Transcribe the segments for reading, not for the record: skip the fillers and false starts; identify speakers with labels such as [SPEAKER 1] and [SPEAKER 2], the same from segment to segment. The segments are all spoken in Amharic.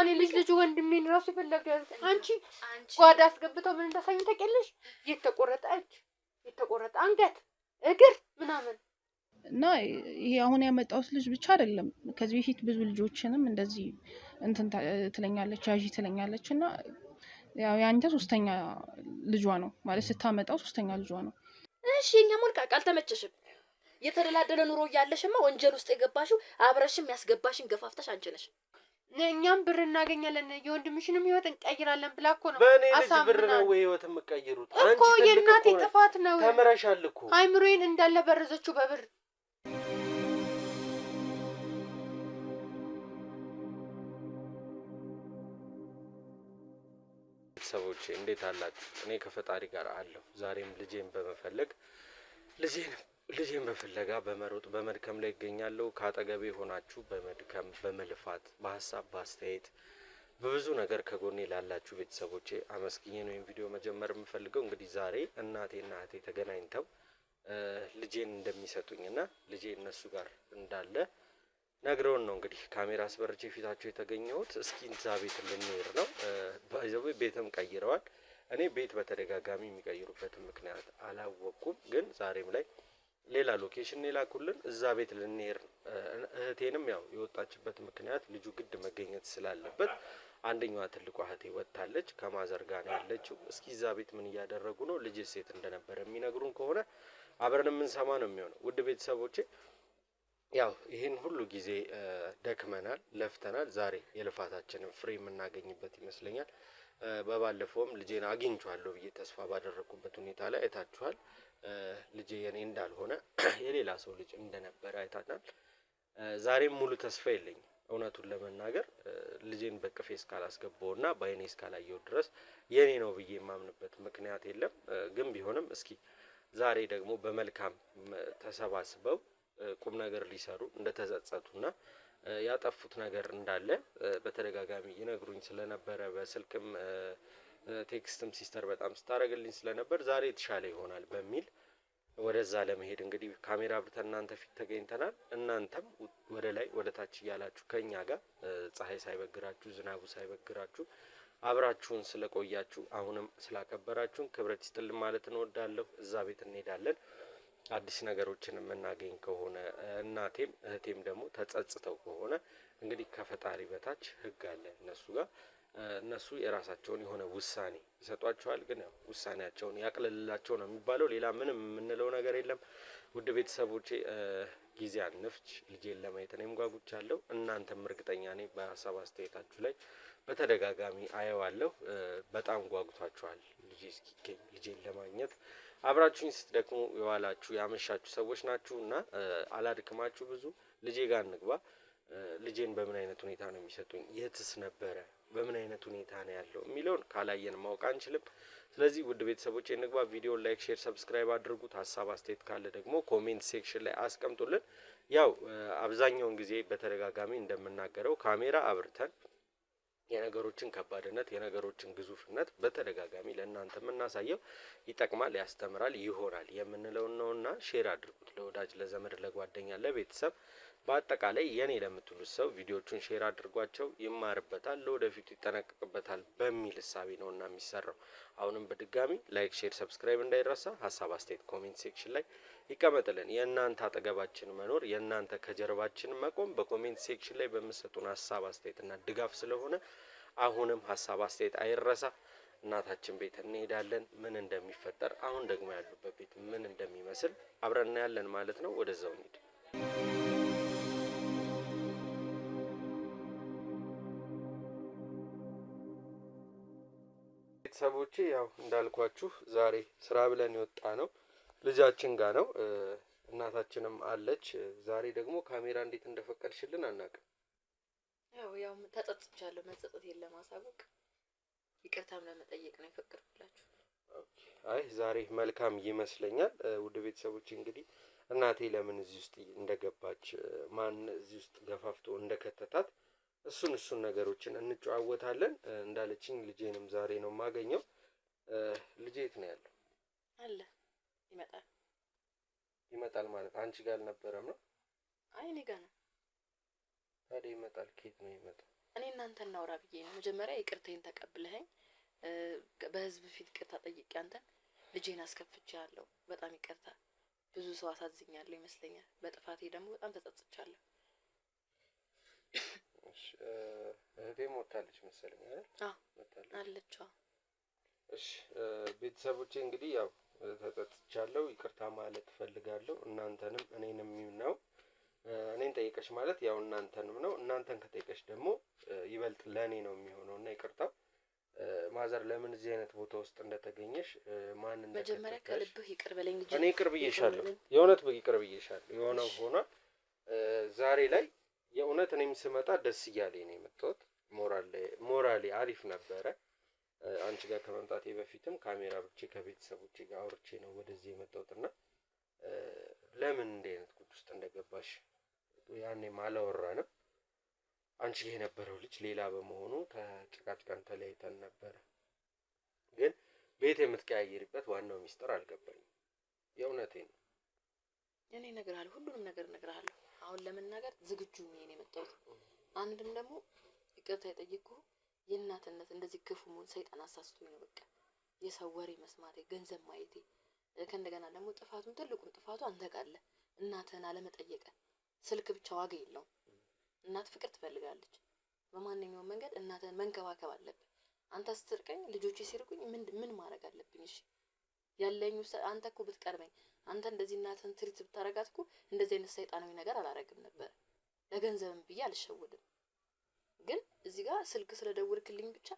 [SPEAKER 1] እንኳን ልጅ ወንድሜን ራሱ ይፈልጋል አንቺ ጓዳ አስገብተው ምን እንደሳዩ ተቀለሽ የተቆረጠ እጅ የተቆረጠ አንገት እግር ምናምን
[SPEAKER 2] እና ይሄ አሁን ያመጣውስ ልጅ ብቻ አይደለም ከዚህ በፊት ብዙ ልጆችንም እንደዚህ እንትን ትለኛለች ያጂ ትለኛለች እና ያው ያንተ ሶስተኛ ልጇ ነው ማለት ስታመጣው ሶስተኛ ልጇ ነው
[SPEAKER 3] እሺ እኛ ሞልካ ካልተመቸሽም የተደላደለ ኑሮ ያለሽማ ወንጀል ውስጥ የገባሽው አብረሽም ያስገባሽን ገፋፍተሽ አንቺ ነሽ
[SPEAKER 1] እኛም ብር እናገኛለን የወንድምሽንም ህይወት እንቀይራለን ብላ እኮ ነው
[SPEAKER 4] በእኔ ልጅ ብር ነው ህይወት የምትቀይሩት
[SPEAKER 1] አንቺ እኮ የእናቴ ጥፋት ነው
[SPEAKER 4] ተመረሻል እኮ
[SPEAKER 1] አይምሮዬን እንዳለ በረዘችው በብር
[SPEAKER 4] ሰዎች እንዴት አላችሁ እኔ ከፈጣሪ ጋር አለሁ ዛሬም ልጄን በመፈለግ ልጄን በፍለጋ በመሮጥ በመድከም ላይ ይገኛለሁ ካጠገቤ ሆናችሁ በመድከም በመልፋት በሐሳብ ባስተያየት በብዙ ነገር ከጎኔ ላላችሁ ቤተሰቦቼ አመስግኜ ነው ይሄን ቪዲዮ መጀመር የምፈልገው እንግዲህ ዛሬ እናቴና እህቴ ተገናኝተው ልጄን እንደሚሰጡኝና ልጄ እነሱ ጋር እንዳለ ነግረውን ነው እንግዲህ ካሜራ አስበርቼ ፊታቸው የተገኘሁት እስኪ እንዛ ቤት ልንሄድ ነው ባይዘው ቤትም ቀይረዋል እኔ ቤት በተደጋጋሚ የሚቀይሩበት ምክንያት አላወቅኩም ግን ዛሬም ላይ ሌላ ሎኬሽን ላኩልን እዛ ቤት ልንሄድ ነው እህቴንም ያው የወጣችበት ምክንያት ልጁ ግድ መገኘት ስላለበት አንደኛዋ ትልቋ እህቴ ወጣለች ከማዘር ጋር ያለችው እስኪ እዛ ቤት ምን ያደረጉ ነው ልጅ ሴት እንደነበረ የሚነግሩን ከሆነ አብረን ምን ሰማ ነው የሚሆነው ውድ ቤተሰቦቼ ያው ይሄን ሁሉ ጊዜ ደክመናል ለፍተናል ዛሬ የልፋታችንን ፍሬ የምናገኝበት ይመስለኛል በባለፈውም ልጄን አግኝቻለሁ ብዬ ተስፋ ባደረኩበት ሁኔታ ላይ አይታችኋል ልጄ የኔ እንዳልሆነ የሌላ ሰው ልጅ እንደነበረ አይታናል ዛሬም ሙሉ ተስፋ የለኝም እውነቱን ለመናገር ልጄን በቅፌ እስካላስገባውና ባይኔ እስካላየው ድረስ የኔ ነው ብዬ የማምንበት ምክንያት የለም ግን ቢሆንም እስኪ ዛሬ ደግሞ በመልካም ተሰባስበው ቁም ነገር ሊሰሩ እንደተጸጸቱና ያጠፉት ነገር እንዳለ በተደጋጋሚ ይነግሩኝ ስለነበረ በስልክም ቴክስትም ሲስተር በጣም ስታረግልኝ ስለነበር ዛሬ የተሻለ ይሆናል በሚል ወደዛ ለመሄድ እንግዲህ ካሜራ አብርተን እናንተ ፊት ተገኝተናል እናንተም ወደ ላይ ወደ ታች ያላችሁ ከኛ ጋር ፀሐይ ሳይበግራችሁ ዝናቡ ሳይበግራችሁ አብራችሁን ስለቆያችሁ አሁንም ስላከበራችሁን ክብረት ይስጥልን ማለት እንወዳለሁ እዛ ቤት እንሄዳለን አዲስ ነገሮችን የምናገኝ ከሆነ እናቴም እህቴም ደግሞ ተጸጽተው ከሆነ እንግዲህ ከፈጣሪ በታች ህግ አለ እነሱ ጋር እነሱ የራሳቸውን የሆነ ውሳኔ ይሰጧቸዋል ግን ውሳኔያቸውን ያቅልልላቸው ነው የሚባለው ሌላ ምንም የምንለው ነገር የለም ውድ ቤተሰቦቼ ጊዜ አንፍጅ ልጄን ለማየት እኔም ጓጉቻለሁ እናንተም እርግጠኛ ነኝ በሐሳብ አስተያየታችሁ ላይ በተደጋጋሚ አየዋለሁ በጣም ጓጉታችኋል ልጄ እስኪገኝ ልጄን ለማግኘት አብራችሁኝ ስትደክሙ የዋላችሁ ያመሻችሁ ሰዎች ናችሁና አላድክማችሁ ብዙ ልጄ ጋር እንግባ ልጄን በምን አይነት ሁኔታ ነው የሚሰጡኝ የትስ ነበረ በምን አይነት ሁኔታ ነው ያለው የሚለውን ካላየን ማወቅ አንችልም ስለዚህ ውድ ቤተሰቦቼ እንግባ ቪዲዮ ላይክ ሼር ሰብስክራይብ አድርጉት ሐሳብ አስተያየት ካለ ደግሞ ኮሜንት ሴክሽን ላይ አስቀምጡልን ያው አብዛኛውን ጊዜ በተደጋጋሚ እንደምናገረው ካሜራ አብርተን የነገሮችን ከባድነት የነገሮችን ግዙፍነት በተደጋጋሚ ለእናንተ የምናሳየው ይጠቅማል ያስተምራል ይሆናል የምንለው ነውና ሼር አድርጉት ለወዳጅ ለዘመድ ለጓደኛ ለቤተሰብ በአጠቃላይ የኔ ለምትሉት ሰው ቪዲዮቹን ሼር አድርጓቸው ይማርበታል ለወደፊቱ ይጠነቀቅበታል በሚል ሐሳብ ነውና የሚሰራው አሁንም በድጋሚ ላይክ ሼር ሰብስክራይብ እንዳይረሳ ሐሳብ አስተያየት ኮሜንት ሴክሽን ላይ ይቀመጥልን የእናንተ አጠገባችን መኖር የእናንተ ከጀርባችን መቆም በኮሜንት ሴክሽን ላይ በመሰጡን ሐሳብ አስተያየትና ድጋፍ ስለሆነ አሁንም ሐሳብ አስተያየት አይረሳ እናታችን ቤት እንሄዳለን ምን እንደሚፈጠር አሁን ደግሞ ያሉበት ቤት ምን እንደሚመስል አብረን እናያለን ማለት ነው ወደዛው እንሂድ ቤተሰቦቼ ያው እንዳልኳችሁ ዛሬ ስራ ብለን የወጣ ነው ልጃችን ጋር ነው እናታችንም አለች ዛሬ ደግሞ ካሜራ እንዴት እንደፈቀድሽልን አናውቅም
[SPEAKER 3] ያው ተጸጽቻለሁ መጸጸት የለም ማሳወቅ ይቅርታም ለመጠየቅ ነው የፈቀድኩላችሁ
[SPEAKER 4] አይ ዛሬ መልካም ይመስለኛል ውድ ቤተሰቦቼ እንግዲህ እናቴ ለምን እዚህ ውስጥ እንደገባች ማን እዚህ ውስጥ ገፋፍቶ እንደከተታት እሱን ነገሮችን እንጨዋወታለን እንዳለችኝ ልጄንም ዛሬ ነው ማገኘው ልጄ የት ነው ያለው
[SPEAKER 3] አለ
[SPEAKER 4] ይመጣል ማለት አንቺ ጋር አልነበረም ነው
[SPEAKER 3] አይ እኔ ጋር ነው
[SPEAKER 4] ታዲያ ይመጣል ከየት ነው ይመጣል
[SPEAKER 3] እኔ እናንተ እናውራ ብዬ ነው መጀመሪያ ይቅርታዬን ተቀብለኸኝ በህዝብ ፊት ይቅርታ ጠይቄ አንተን ልጄን አስከፍቻለሁ። በጣም ይቅርታ። ብዙ ሰው አሳዝኛለሁ ይመስለኛል። በጥፋቴ ደግሞ በጣም ተጸጽቻለሁ።
[SPEAKER 4] እሺ እህቴ ሞታለች መሰለኝ አይደል? ሞታለች
[SPEAKER 3] አለች።
[SPEAKER 4] እሺ ቤተሰቦቼ እንግዲህ ያው ተጸጽቻለሁ፣ ይቅርታ ማለት እፈልጋለሁ። እናንተንም እኔንም ነው እኔን ጠይቀሽ ማለት ያው እናንተንም ነው። እናንተን ከጠይቀሽ ደግሞ ይበልጥ ለኔ ነው የሚሆነውና ይቅርታው ማዘር ለምን እዚህ አይነት ቦታ ውስጥ እንደተገኘሽ ማን እንደከተተሽ
[SPEAKER 3] መጀመሪያ ከልብህ ይቅር በለኝ ልጅ።
[SPEAKER 4] እኔ ይቅር ብዬሻለሁ፣ የእውነት ይቅር ብዬሻለሁ። የሆነው ሆኗል። ዛሬ ላይ የእውነት እኔም ስመጣ ደስ እያለኝ ነው የመጣሁት። ሞራሌ አሪፍ ነበረ። አንቺ ጋር ከመምጣቴ በፊትም ካሜራ ብቻ ከቤተሰቦቼ ጋር አውርቼ ነው ወደዚህ የመጣሁትና ለምን እንደ አይነት ጉድ ውስጥ እንደገባሽ ያኔም አላወራንም። አንቺ የነበረው ልጅ ሌላ በመሆኑ ተጨቃጭቀን ተለያይተን ነበረ። ግን ቤት የምትቀያየሪበት ዋናው ሚስጥር አልገባኝም። የእውነቴን ነው።
[SPEAKER 3] እኔ እነግርሃለሁ፣ ሁሉንም ነገር እነግርሃለሁ። አሁን ለመናገር ዝግጁ ነኝ የመጣሁት። አንድም ደግሞ ይቅርታ የጠየቅኩህ የእናትነት እንደዚህ ክፉ መሆን ሰይጣን አሳስቶኝ ነው። በቃ የሰው ወሬ መስማቴ፣ ገንዘብ ማየቴ፣ ከእንደገና ደግሞ ጥፋቱን ትልቁን ጥፋቱ አንተ ጋር አለ። እናትህን አለመጠየቅ። ስልክ ብቻ ዋጋ የለውም። እናት ፍቅር ትፈልጋለች። በማንኛውም መንገድ እናትህን መንከባከብ አለብህ። አንተ ስትርቀኝ ልጆቼ ሲርቁኝ ምን ማድረግ አለብኝ? እሺ ያለኝ አንተ እኮ ብትቀርበኝ፣ አንተ እንደዚህ እናትህን ትሪት ብታረጋት እኮ እንደዚህ አይነት ሰይጣናዊ ነገር አላረግም ነበር። ለገንዘብም ብዬ አልሸወድም። ግን እዚህ ጋር ስልክ ስለደወልክልኝ ብቻ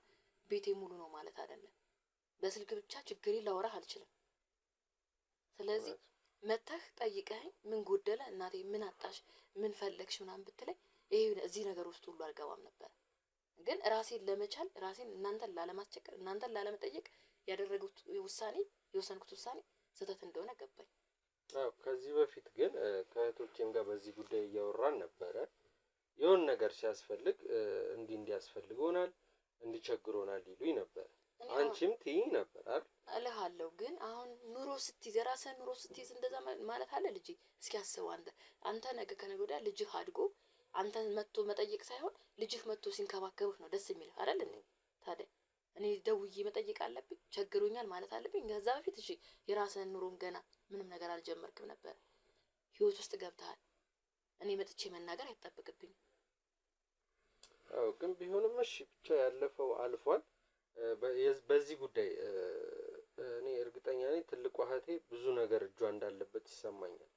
[SPEAKER 3] ቤቴ ሙሉ ነው ማለት አይደለም። በስልክ ብቻ ችግሬን ላወራህ አልችልም። ስለዚህ መተህ ጠይቀኸኝ ምን ጎደለ እናቴ ምን አጣሽ ምን ፈለግሽ ምናምን ብትለኝ ይሄ እዚህ ነገር ውስጥ ሁሉ አልገባም ነበር። ግን ራሴን ለመቻል ራሴን እናንተን ላለማስቸገር እናንተን ላለመጠየቅ የወሰንኩት ውሳኔ ስህተት እንደሆነ ገባኝ።
[SPEAKER 4] አዎ ከዚህ በፊት ግን ከእህቶቼም ጋር በዚህ ጉዳይ እያወራን ነበረ። የሆነ ነገር ሲያስፈልግ እንዲያስፈልጎናል እንዲቸግሮናል ይሉኝ ነበር። አንቺም ትይኝ ነበር አይደል?
[SPEAKER 3] እልሃለሁ። ግን አሁን ኑሮ ስትይዝ የራስህን ኑሮ ስትይዝ እንደዛ ማለት አለ ልጄ። እስኪ አስበው አንተ ነገ ከነገ ወዲያ ልጅህ አድጎ አንተን መጥቶ መጠየቅ ሳይሆን ልጅህ መጥቶ ሲንከባከብህ ነው ደስ የሚልህ አይደል እንዴ? ታዲያ እኔ ደውዬ መጠየቅ አለብኝ? ቸግሮኛል ማለት አለብኝ? ከዛ በፊት እሺ የራስህን ኑሮም ገና ምንም ነገር አልጀመርክም ነበር። ህይወት ውስጥ ገብተሃል። እኔ መጥቼ መናገር አይጠበቅብኝም።
[SPEAKER 4] አዎ ግን ቢሆንም እሺ ብቻ ያለፈው አልፏል። በዚህ ጉዳይ እኔ እርግጠኛ ነኝ ትልቋ እህቴ ብዙ ነገር እጇ እንዳለበት ይሰማኛል።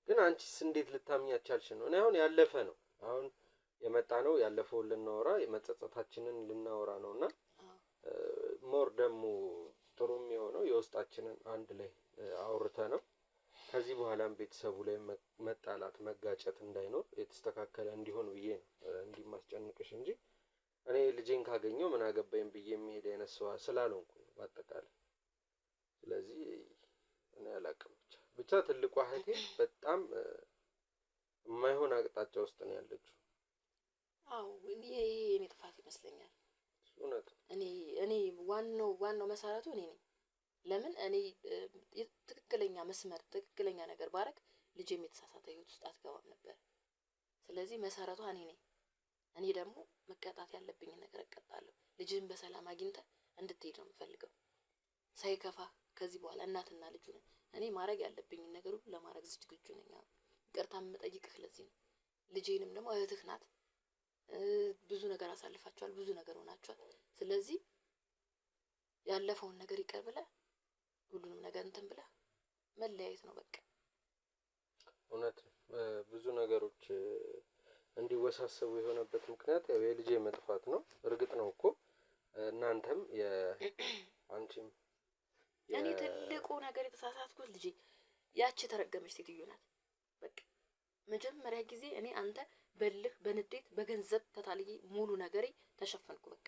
[SPEAKER 4] ግን አንቺስ እንዴት ልታምኚ አልቻልሽ ነው? እኔ አሁን ያለፈ ነው አሁን የመጣ ነው ያለፈውን ልናወራ የመጸጸታችንን ልናወራ ነውና ሞር ደግሞ ጥሩ የሚሆነው የውስጣችንን አንድ ላይ አውርተ ነው ከዚህ በኋላም ቤተሰቡ ላይ መጣላት መጋጨት እንዳይኖር የተስተካከለ እንዲሆን ብዬ ነው እንዲማስጨንቅሽ እንጂ እኔ ልጄን ካገኘው ምን አገባኝ ብዬ የሚሄድ አይነት ሰው ስላልሆንኩ ነው በአጠቃላይ። ስለዚህ እኔ አላውቅም ብቻ ትልቋ እህቴ በጣም የማይሆን አቅጣጫ ውስጥ ነው ያለችው።
[SPEAKER 3] አዎ ይሄ የኔ ጥፋት ይመስለኛል።
[SPEAKER 4] እውነት
[SPEAKER 3] እኔ ዋናው መሰረቱ እኔ ነኝ። ለምን እኔ ትክክለኛ መስመር ትክክለኛ ነገር ባረግ ልጄም የተሳሳተ ህይወት ውስጥ አትገባም ነበር። ስለዚህ መሰረቷ እኔ ነኝ። እኔ ደግሞ መቀጣት ያለብኝ ነገር እቀጣለሁ። ልጅህን በሰላም አግኝተህ እንድትሄድ ነው የምፈልገው። ሳይከፋ ከዚህ በኋላ እናትና ልጁ ነን። እኔ ማድረግ ያለብኝ ነገር ሁሉ ለማድረግ ዝግጁ ነኝ። ይቅርታ የምጠይቅህ ለዚህ ነው። ልጄንም ደግሞ እህትህ ናት። ብዙ ነገር አሳልፋችኋል፣ ብዙ ነገር ሆናችኋል። ስለዚህ ያለፈውን ነገር ይቅር ብለህ ሁሉንም ነገር እንትን ብለህ መለያየት ነው በቃ።
[SPEAKER 4] እውነት ብዙ ነገሮች እንዲወሳሰቡ የሆነበት ምክንያት ያው የልጄ መጥፋት ነው። እርግጥ ነው እኮ እናንተም አንቺም
[SPEAKER 3] እኔ ትልቁ ነገር የተሳሳትኩት ልጄ ያቺ ተረገመች ሴትዮ ናት። በቃ መጀመሪያ ጊዜ እኔ አንተ በልህ በንዴት በገንዘብ ተታልዬ ሙሉ ነገሬ ተሸፈንኩ። በቃ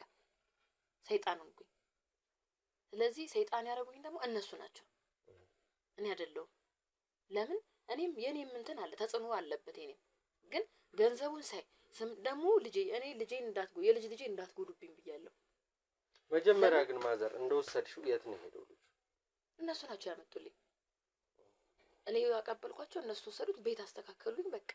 [SPEAKER 3] ሰይጣን ሆንኩኝ። ስለዚህ ሰይጣን ያደረጉኝ ደግሞ እነሱ ናቸው፣ እኔ አይደለሁም። ለምን እኔም የኔም እንትን አለ ተጽዕኖ አለበት የኔም። ግን ገንዘቡን ሳይ ደግሞ ልጄን የልጅ ልጄ እንዳትጎዱብኝ ብያለሁ።
[SPEAKER 4] መጀመሪያ ግን ማዘር እንደወሰድሽው የት ነው ሄደው ልጅ?
[SPEAKER 3] እነሱ ናቸው ያመጡልኝ። እኔ ያቀበልኳቸው እነሱ ወሰዱት፣ ቤት አስተካከሉኝ። በቃ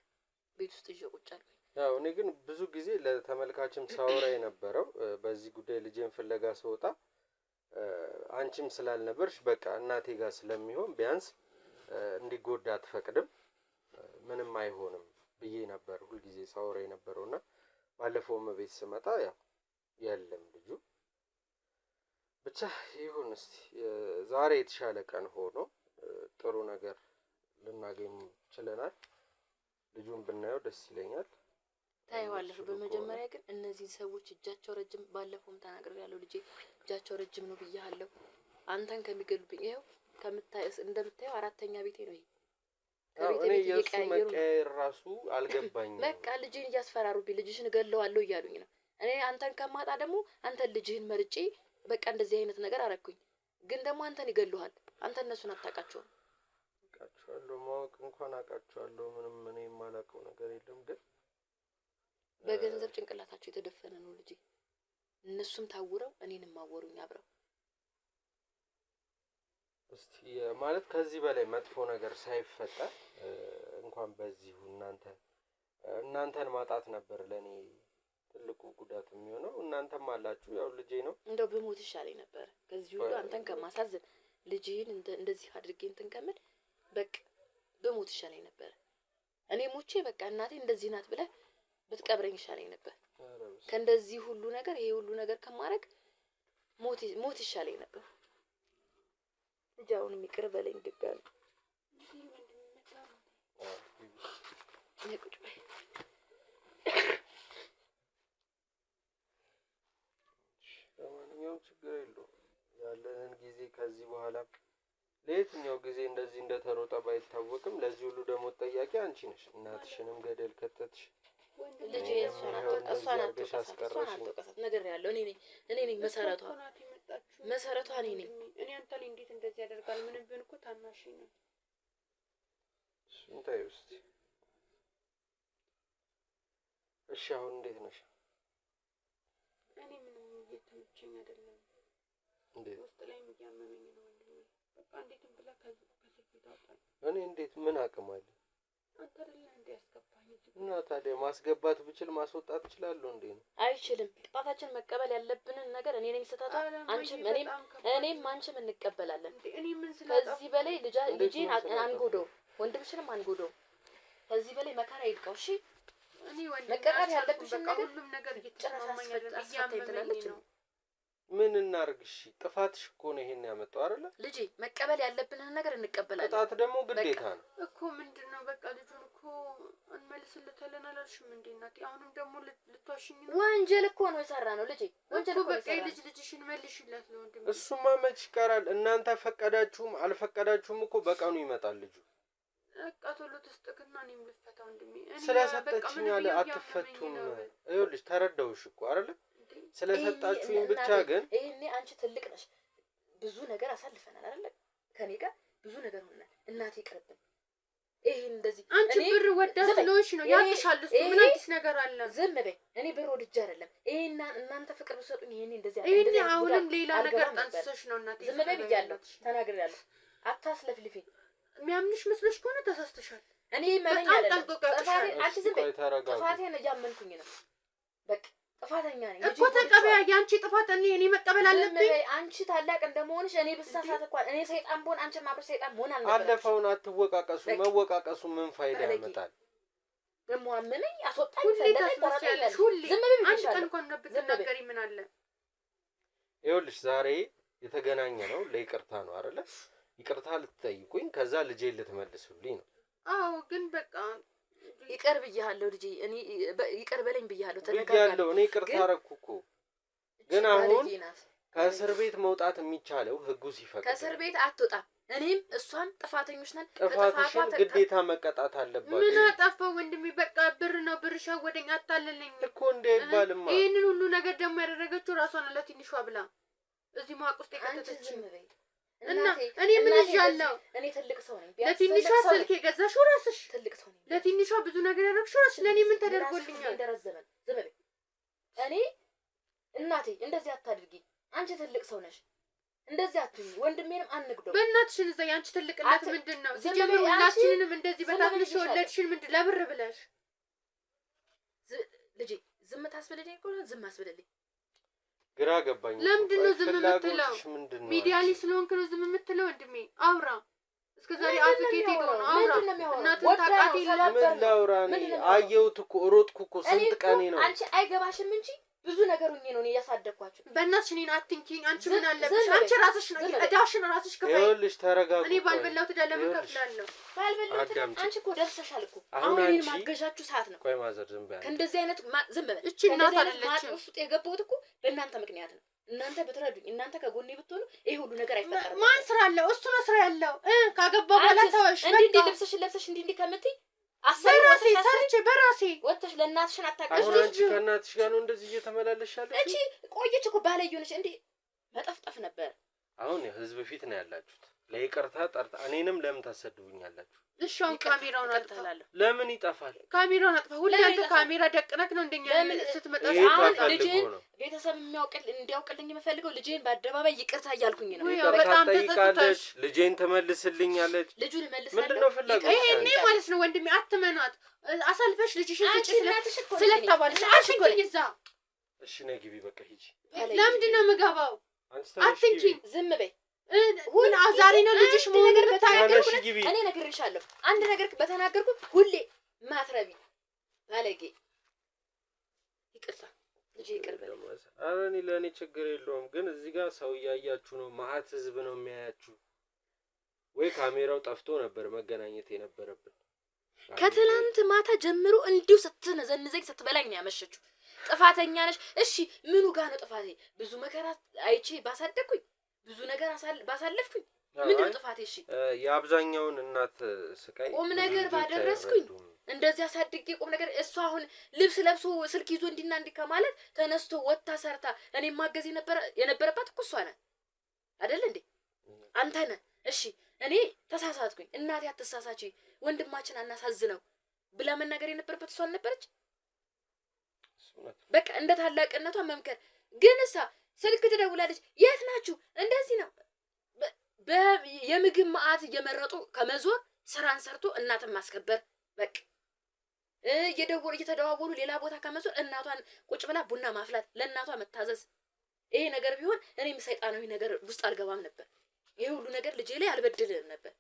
[SPEAKER 3] ቤት ውስጥ ይዤ ቁጭ አልኩኝ።
[SPEAKER 4] ያው እኔ ግን ብዙ ጊዜ ለተመልካችም ሳወራ የነበረው በዚህ ጉዳይ ልጄን ፍለጋ ስወጣ አንቺም ስላልነበርሽ በቃ እናቴ ጋር ስለሚሆን ቢያንስ እንዲጎዳ አትፈቅድም፣ ምንም አይሆንም ብዬ ነበር ሁልጊዜ ሳወራ የነበረውና ባለፈውም ቤት ስመጣ ያው የለም ልጁ። ብቻ ይሁን እስቲ ዛሬ የተሻለ ቀን ሆኖ ጥሩ ነገር ልናገኝ ችለናል። ልጁን ብናየው ደስ ይለኛል።
[SPEAKER 3] ታይዋለሽ። በመጀመሪያ ግን እነዚህ ሰዎች እጃቸው ረጅም፣ ባለፈውም ተናግሬያለሁ። ልጄ እጃቸው ረጅም ነው ብያለሁ። አንተን ከሚገሉብኝ ይኸው እንደምታየው አራተኛ ቤቴ ነው ይሄ።
[SPEAKER 4] እኔ የሱ መቀየር ራሱ አልገባኝም።
[SPEAKER 3] በቃ ልጅህን እያስፈራሩብኝ ልጅሽን እገለዋለሁ እያሉኝ ነው። እኔ አንተን ከማጣ ደግሞ አንተን ልጅህን መርጬ በቃ እንደዚህ አይነት ነገር አረኩኝ። ግን ደግሞ አንተን ይገሉሃል። አንተ እነሱን አታውቃቸውም።
[SPEAKER 4] አውቃቸዋለሁ፣ ማወቅ እንኳን አውቃቸዋለሁ። ምንም እኔ የማላውቀው ነገር የለም። ግን
[SPEAKER 3] በገንዘብ ጭንቅላታቸው የተደፈነ ነው ልጄ። እነሱም ታውረው እኔንም አወሩኝ አብረው።
[SPEAKER 4] እስቲ ማለት ከዚህ በላይ መጥፎ ነገር ሳይፈጠር እንኳን በዚሁ እናንተን ማጣት ነበር ለኔ ትልቁ ጉዳት የሚሆነው። እናንተም አላችሁ፣ ያው ልጄ ነው።
[SPEAKER 3] እንደው በሞት ይሻለኝ ነበር ከዚህ ሁሉ አንተን ከማሳዝን ልጅህን እንደዚህ አድርጌ እንትን ከምል በቃ በሞት ይሻለኝ ነበር። እኔ ሞቼ በቃ እናቴ እንደዚህ ናት ብለህ ብትቀብረኝ ይሻለኝ ነበር። ከእንደዚህ ሁሉ ነገር ይሄ ሁሉ ነገር ከማረግ ሞት ይሻለኝ ነበር። ልጅ አሁንም ይቅር በለኝ ድጋሚ።
[SPEAKER 4] ለማንኛውም ችግር የለውም። ያለንን ጊዜ ከዚህ በኋላ ለየትኛው ጊዜ እንደዚህ እንደተሮጠ ባይታወቅም ለዚህ ሁሉ ደግሞ ጠያቂ አንቺ ነሽ። እናትሽንም ገደል ከተትሽ።
[SPEAKER 3] ልጅ እሷን አትወቀሳት ነገር ያለው እኔ ነኝ መሰረቷ እኔ ነኝ።
[SPEAKER 1] እኔ አንተ ላይ እንዴት እንደዚህ ያደርጋል? ምንም ቢሆን እኮ ታናሽ ነው።
[SPEAKER 4] እንታዩ እስቲ። እሺ አሁን እንዴት ነሽ?
[SPEAKER 1] እኔ ምንም እየተመቸኝ አይደለም።
[SPEAKER 4] እንዴት
[SPEAKER 1] ውስጥ ላይ እያመመኝ ነው ወንድሜ። በቃ እንዴትም ብላ ከስልክ ታውጣኝ።
[SPEAKER 4] እኔ እንዴት ምን አቅም አለ?
[SPEAKER 1] አንተ አይደለም እንዴ ያስገባኝ?
[SPEAKER 4] እና ታዲያ ማስገባት ብችል ማስወጣት እችላለሁ እንዴ? ነው
[SPEAKER 3] አይችልም። ቅጣታችን መቀበል ያለብንን ነገር እኔ ነኝ ስታታ አንቺም እኔም አንቺም እንቀበላለን።
[SPEAKER 1] እኔ ምን ስለጣ
[SPEAKER 3] ከዚህ በላይ ልጄን አንጎደው፣ ወንድምሽንም አንጎደው። ከዚህ በላይ መከራ ይብቃው። እሺ
[SPEAKER 1] እኔ ወንድም
[SPEAKER 3] መቀጣት ያለብሽን ነገር
[SPEAKER 1] ሁሉም ነገር እየተሰማኝ አይደለም።
[SPEAKER 3] እያመመኝ ነው።
[SPEAKER 4] ምን እናርግሽ? ጥፋትሽ እኮ ነው ይሄን ያመጣው አይደለ?
[SPEAKER 3] ልጄ መቀበል ያለብንን ነገር እንቀበላለን።
[SPEAKER 4] ቅጣት ደግሞ ግዴታ ነው
[SPEAKER 1] እኮ። ምንድነው በቃ ልጁን እኮ እንመልስለታለን አላልሽም እንዴ እናቴ? አሁንም ደግሞ ልትዋሽኝ ነው?
[SPEAKER 3] ወንጀል እኮ ነው የሰራ ነው ልጄ፣ ወንጀል እኮ
[SPEAKER 1] በቃ ልጅሽን መልሽላት ነው ወንድም።
[SPEAKER 4] እሱማ መች ይቀራል? እናንተ ፈቀዳችሁም አልፈቀዳችሁም እኮ በቀኑ ይመጣል ልጁ።
[SPEAKER 1] በቃ ቶሎ ተስጠቅና እኔም ልፈታው ወንድሜ።
[SPEAKER 4] ስለሰጠችኝ አለ አትፈቱም። ይኸውልሽ ተረዳውሽ እኮ አይደለ? ስለሰጣችሁኝ ብቻ ግን
[SPEAKER 3] ይሄኔ አንቺ ትልቅ ነሽ። ብዙ ነገር አሳልፈናል አይደለ? ከኔ ጋር ብዙ ነገር ሆነናል። እናቴ ይቅርብን። ይሄ እንደዚህ
[SPEAKER 1] አንቺ ብር ወዳ ስለሆንሽ ነው ያልሻል። እሱ ምን አዲስ ነገር አለ?
[SPEAKER 3] ዝም በይ። እኔ ብር ወድጄ አይደለም። ይሄና እናንተ ፍቅር ብትሰጡኝ ይሄኔ እንደዚህ
[SPEAKER 1] ይሄኔ አሁንም ሌላ ነገር ጠንስሰሽ ነው እናቴ።
[SPEAKER 3] ዝም በይ ብያለሁ፣ ተናግሬያለሁ። አታስለፍልፊ።
[SPEAKER 1] የሚያምንሽ መስሎሽ ከሆነ ተሳስተሻል።
[SPEAKER 3] እኔ መረኛ አይደለም። አንቺ ዝም በይ። ጥፋቴን እያመንኩኝ ነው። በቃ ጥፋተኛ ነኝ
[SPEAKER 1] እኮ ተቀበያ። ያንቺ ጥፋት እኔ መቀበል አለብኝ።
[SPEAKER 3] አንቺ ታላቅ እንደመሆንሽ እኔ ብሳሳት እንኳን እኔ ሰይጣን ብሆን አንቺ ማብር ሰይጣን መሆን አልነበረም።
[SPEAKER 4] አለፈውን አትወቃቀሱ። መወቃቀሱ ምን ፋይዳ ያመጣል?
[SPEAKER 3] ደግሞ አመነኝ አስወጣኝ ፈለገኝ ተራጣለሽ። ዝም በይ
[SPEAKER 1] አንቺ ቀን እንኳን ብትናገሪ ምን አለ?
[SPEAKER 4] ይኸውልሽ ዛሬ የተገናኘ ነው ለይቅርታ ነው አይደለ? ይቅርታ ልትጠይቁኝ ከዛ ልጄ ልትመልሱልኝ ነው።
[SPEAKER 1] አዎ ግን በቃ
[SPEAKER 3] ይቅር ብያለሁ ልጄ። እኔ ይቅር በለኝ ብያለሁ።
[SPEAKER 4] ተነጋግረን እኔ ይቅርታ አደረኩ እኮ። ግን አሁን ከእስር ቤት መውጣት የሚቻለው ህጉ ሲፈቅድ።
[SPEAKER 3] ከእስር ቤት አትወጣም። እኔም እሷም ጥፋተኞች ነን።
[SPEAKER 4] ጥፋትሽን ግዴታ መቀጣት አለባችሁ።
[SPEAKER 1] ምን አጠፋው ወንድሜ? በቃ ብር ነው ብር ሸወደኝ አታለለኝ
[SPEAKER 4] እኮ እንዳይባልማ።
[SPEAKER 1] ይሄንን ሁሉ ነገር ደግሞ ያደረገችው ራሷ ነው ለትንሿ ብላ እዚህ ማቅ ውስጥ የከተተችኝ። እና እኔ ምን ይሻለው?
[SPEAKER 3] እኔ ትልቅ ሰው ነኝ።
[SPEAKER 1] ለትንሿ ስልክ የገዛሽው ራስሽ።
[SPEAKER 3] ትልቅ ሰው ነኝ።
[SPEAKER 1] ለትንሿ ብዙ ነገር ያደረግሽው ራስሽ። ለኔ ምን ተደርጎልኛል?
[SPEAKER 3] እንደረዘመን ዝም በይ። እኔ እናቴ እንደዚህ አታድርጊ። አንቺ ትልቅ ሰው ነሽ። እንደዚህ አትሁኝ። ወንድሜንም አንግደው።
[SPEAKER 1] በእናትሽ እዛ ያንቺ ትልቅነት ምንድነው? ሲጀምር ሁላችንንም እንደዚህ በታትንሽ ወለድሽን ምንድን ለብር ብለሽ
[SPEAKER 3] ልጄ ዝም ታስበልልኝ እኮ ዝም አስበልልኝ።
[SPEAKER 4] ግራ ገባኝ።
[SPEAKER 1] ለምንድን ነው ዝም የምትለው? ሚዲያ ላይ ስለሆንክ ነው ዝም የምትለው? ወንድሜ አውራ። እስከዛሬ አፍኬት ሄዶ ነው አውራ። እናትን ታውቃት ይላል።
[SPEAKER 4] ምን ላውራ እኔ? አየሁት እኮ ሮጥኩ እኮ ስንት ቀኔ ነው።
[SPEAKER 3] አንቺ አይገባሽም እንጂ ብዙ ነገር ሆኜ ነው ያሳደግኳችሁ።
[SPEAKER 1] በእናትሽ እኔን አትንኪኝ። አንቺ ምን አለብሽ? አንቺ ራስሽ ነው እዳሽን ራስሽ ከፋይ።
[SPEAKER 4] ይኸውልሽ ተረጋጉ።
[SPEAKER 1] እኔ ባልበላሁት እዳ ለምን ከፍላለሁ?
[SPEAKER 3] ባልበላሁት አንቺ እኮ ደርሰሻል እኮ። አሁን እኔን ማገዣችሁ ሰዓት ነው።
[SPEAKER 4] ቆይ ማዘር ዝም በይ።
[SPEAKER 3] ከእንደዚህ አይነት ዝም በል።
[SPEAKER 1] እቺ እናት አይደለችም።
[SPEAKER 3] ውስጥ የገባሁት እኮ በእናንተ ምክንያት ነው። እናንተ ብትረዱኝ፣ እናንተ ከጎኔ ብትሆኑ ይሄ ሁሉ ነገር አይፈጠርም።
[SPEAKER 1] ማን ስራ አለው? እሱ ነው ስራ ያለው። ካገባ በኋላ ተወሽ።
[SPEAKER 3] እንዴ ልብስሽን ለብሰሽ እንዴ ከምትይ
[SPEAKER 1] በራሴ ሰርቼ በራሴ
[SPEAKER 3] ወጥተሽ ለእናትሽን አታውቂም።
[SPEAKER 4] አሁን አንቺ ከእናትሽ ጋር ነው እንደዚህ እየተመላለሻለሽ?
[SPEAKER 3] እቺ ቆየች እኮ ባለየው ነች እንዴ መጠፍጠፍ ነበር።
[SPEAKER 4] አሁን ህዝብ ፊት ነው ያላችሁት። ለይቅርታ ጠርታ እኔንም ለምን ታሰድቡኛላችሁ?
[SPEAKER 1] እሺ አሁን ካሜራውን አጥፋለሁ።
[SPEAKER 4] ለምን ይጠፋል?
[SPEAKER 1] ካሜራውን አጥፋ። ሁሌ አንተ ካሜራ ደቅነክ ነው እንደኛ ስትመጣ
[SPEAKER 3] አሁን ልጄን ቤተሰብ እንዲያውቅልኝ የምፈልገው ልጄን በአደባባይ ይቅርታ እያልኩኝ ነው።
[SPEAKER 1] በጣም ተጸጽተሽ
[SPEAKER 4] ልጄን ትመልስልኛለች።
[SPEAKER 3] ልጁን መልሳለሁ።
[SPEAKER 4] ምንድነው ፍላጎት?
[SPEAKER 1] ይሄኔ ማለት ነው ወንድሜ አትመናት። አሳልፈሽ ልጅሽን ስለተባለሽ አትንኪኝ እዛ።
[SPEAKER 4] እሺ ነይ ግቢ በቃ ሂጂ።
[SPEAKER 1] ለምንድን ነው የምገባው? አትንኪኝ።
[SPEAKER 3] ዝም በይ።
[SPEAKER 1] ሁን ዛሬ ነው ልጅሽ መሆን
[SPEAKER 3] ነገር በተናገርኩ እኔ ነግሬሻለሁ። አንድ ነገር በተናገርኩ ሁሌ ማትረቢ ባለጌ። ይቅርታ ልጅ ይቅር በል።
[SPEAKER 4] ኧረ እኔ ለእኔ ችግር የለውም፣ ግን እዚህ ጋር ሰው እያያችሁ ነው። መሀት ህዝብ ነው የሚያያችሁ። ወይ ካሜራው ጠፍቶ ነበር መገናኘት የነበረብን።
[SPEAKER 3] ከትላንት ማታ ጀምሮ እንዲሁ ስትነዘንዘኝ ስትበላኝ ነው ያመሸችው። ጥፋተኛ ነሽ። እሺ ምኑ ጋር ነው ጥፋቴ? ብዙ መከራ አይቼ ባሳደግኩኝ ብዙ ነገር ባሳለፍኩኝ ምንድነው ጥፋቴ? እሺ
[SPEAKER 4] የአብዛኛውን እናት ስቃይ
[SPEAKER 3] ቁም ነገር ባደረስኩኝ እንደዚህ አሳድጌ ቁም ነገር እሷ አሁን ልብስ ለብሶ ስልክ ይዞ እንዲና እንዲ ከማለት ተነስቶ ወጣ ሰርታ እኔ ማገዝ የነበረባት እኮ እሷ ናት አይደል እንዴ? አንተ ነህ። እሺ እኔ ተሳሳትኩኝ፣ እናቴ አትሳሳቺ፣ ወንድማችን አናሳዝነው ብላ መናገር የነበረበት እሷ ነበረች። በቃ እንደ ታላቅነቷ መምከር። ግን እሷ ስልክ ትደውላለች፣ የት ናችሁ? እንደዚህ ነው። የምግብ መዓት እየመረጡ ከመዞር ስራን ሰርቶ እናትን ማስከበር። በቃ እየተደዋወሉ ሌላ ቦታ ከመዞር እናቷን ቁጭ ብላ ቡና ማፍላት፣ ለእናቷ መታዘዝ። ይሄ ነገር ቢሆን እኔም ሰይጣናዊ ነገር ውስጥ አልገባም ነበር። ይሄ ሁሉ ነገር ልጄ ላይ አልበደልም ነበር።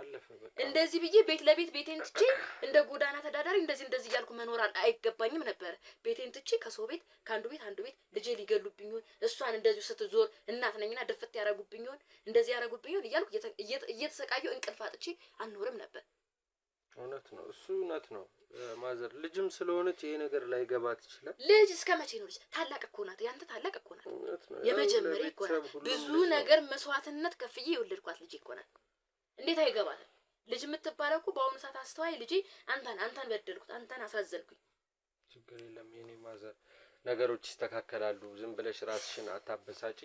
[SPEAKER 4] አለፈ በቃ።
[SPEAKER 3] እንደዚህ ብዬ ቤት ለቤት ቤቴን ትቼ እንደ ጎዳና ተዳዳሪ እንደዚህ እያልኩ መኖር አይገባኝም ነበር። ቤቴን ትቼ ከሰው ቤት ከአንዱ ቤት አንዱ ቤት ልጄ ሊገሉብኝ ይሆን፣ እሷን እንደዚሁ ስትዞር እናት ነኝና ድፍት ያረጉብኝ ይሆን፣ እንደዚህ ያረጉብኝ ይሆን እያልኩ እየተሰቃየሁ እንቅልፍ አጥቼ አልኖርም ነበር።
[SPEAKER 4] እውነት ነው፣ እሱ እውነት ነው። ማዘር ልጅም ስለሆነች ይሄ ነገር ላይ ገባት ይችላል።
[SPEAKER 3] ልጅ እስከ መቼ ነው ልጅ? ታላቅ እኮ ናት፣ ያንተ ታላቅ እኮ ናት፣ የመጀመሪያ እኮ ናት። ብዙ ነገር መስዋዕትነት ከፍዬ የወለድኳት ልጅ እኮ ናት። እንዴት አይገባትም? ልጅ የምትባለው እኮ በአሁኑ ሰዓት አስተዋይ ልጅ አንተን በደልኩት፣ አንተን አሳዘንኩኝ።
[SPEAKER 4] ችግር የለም የኔ ማዘር፣ ነገሮች ይስተካከላሉ። ዝም ብለሽ ራስሽን አታበሳጪ።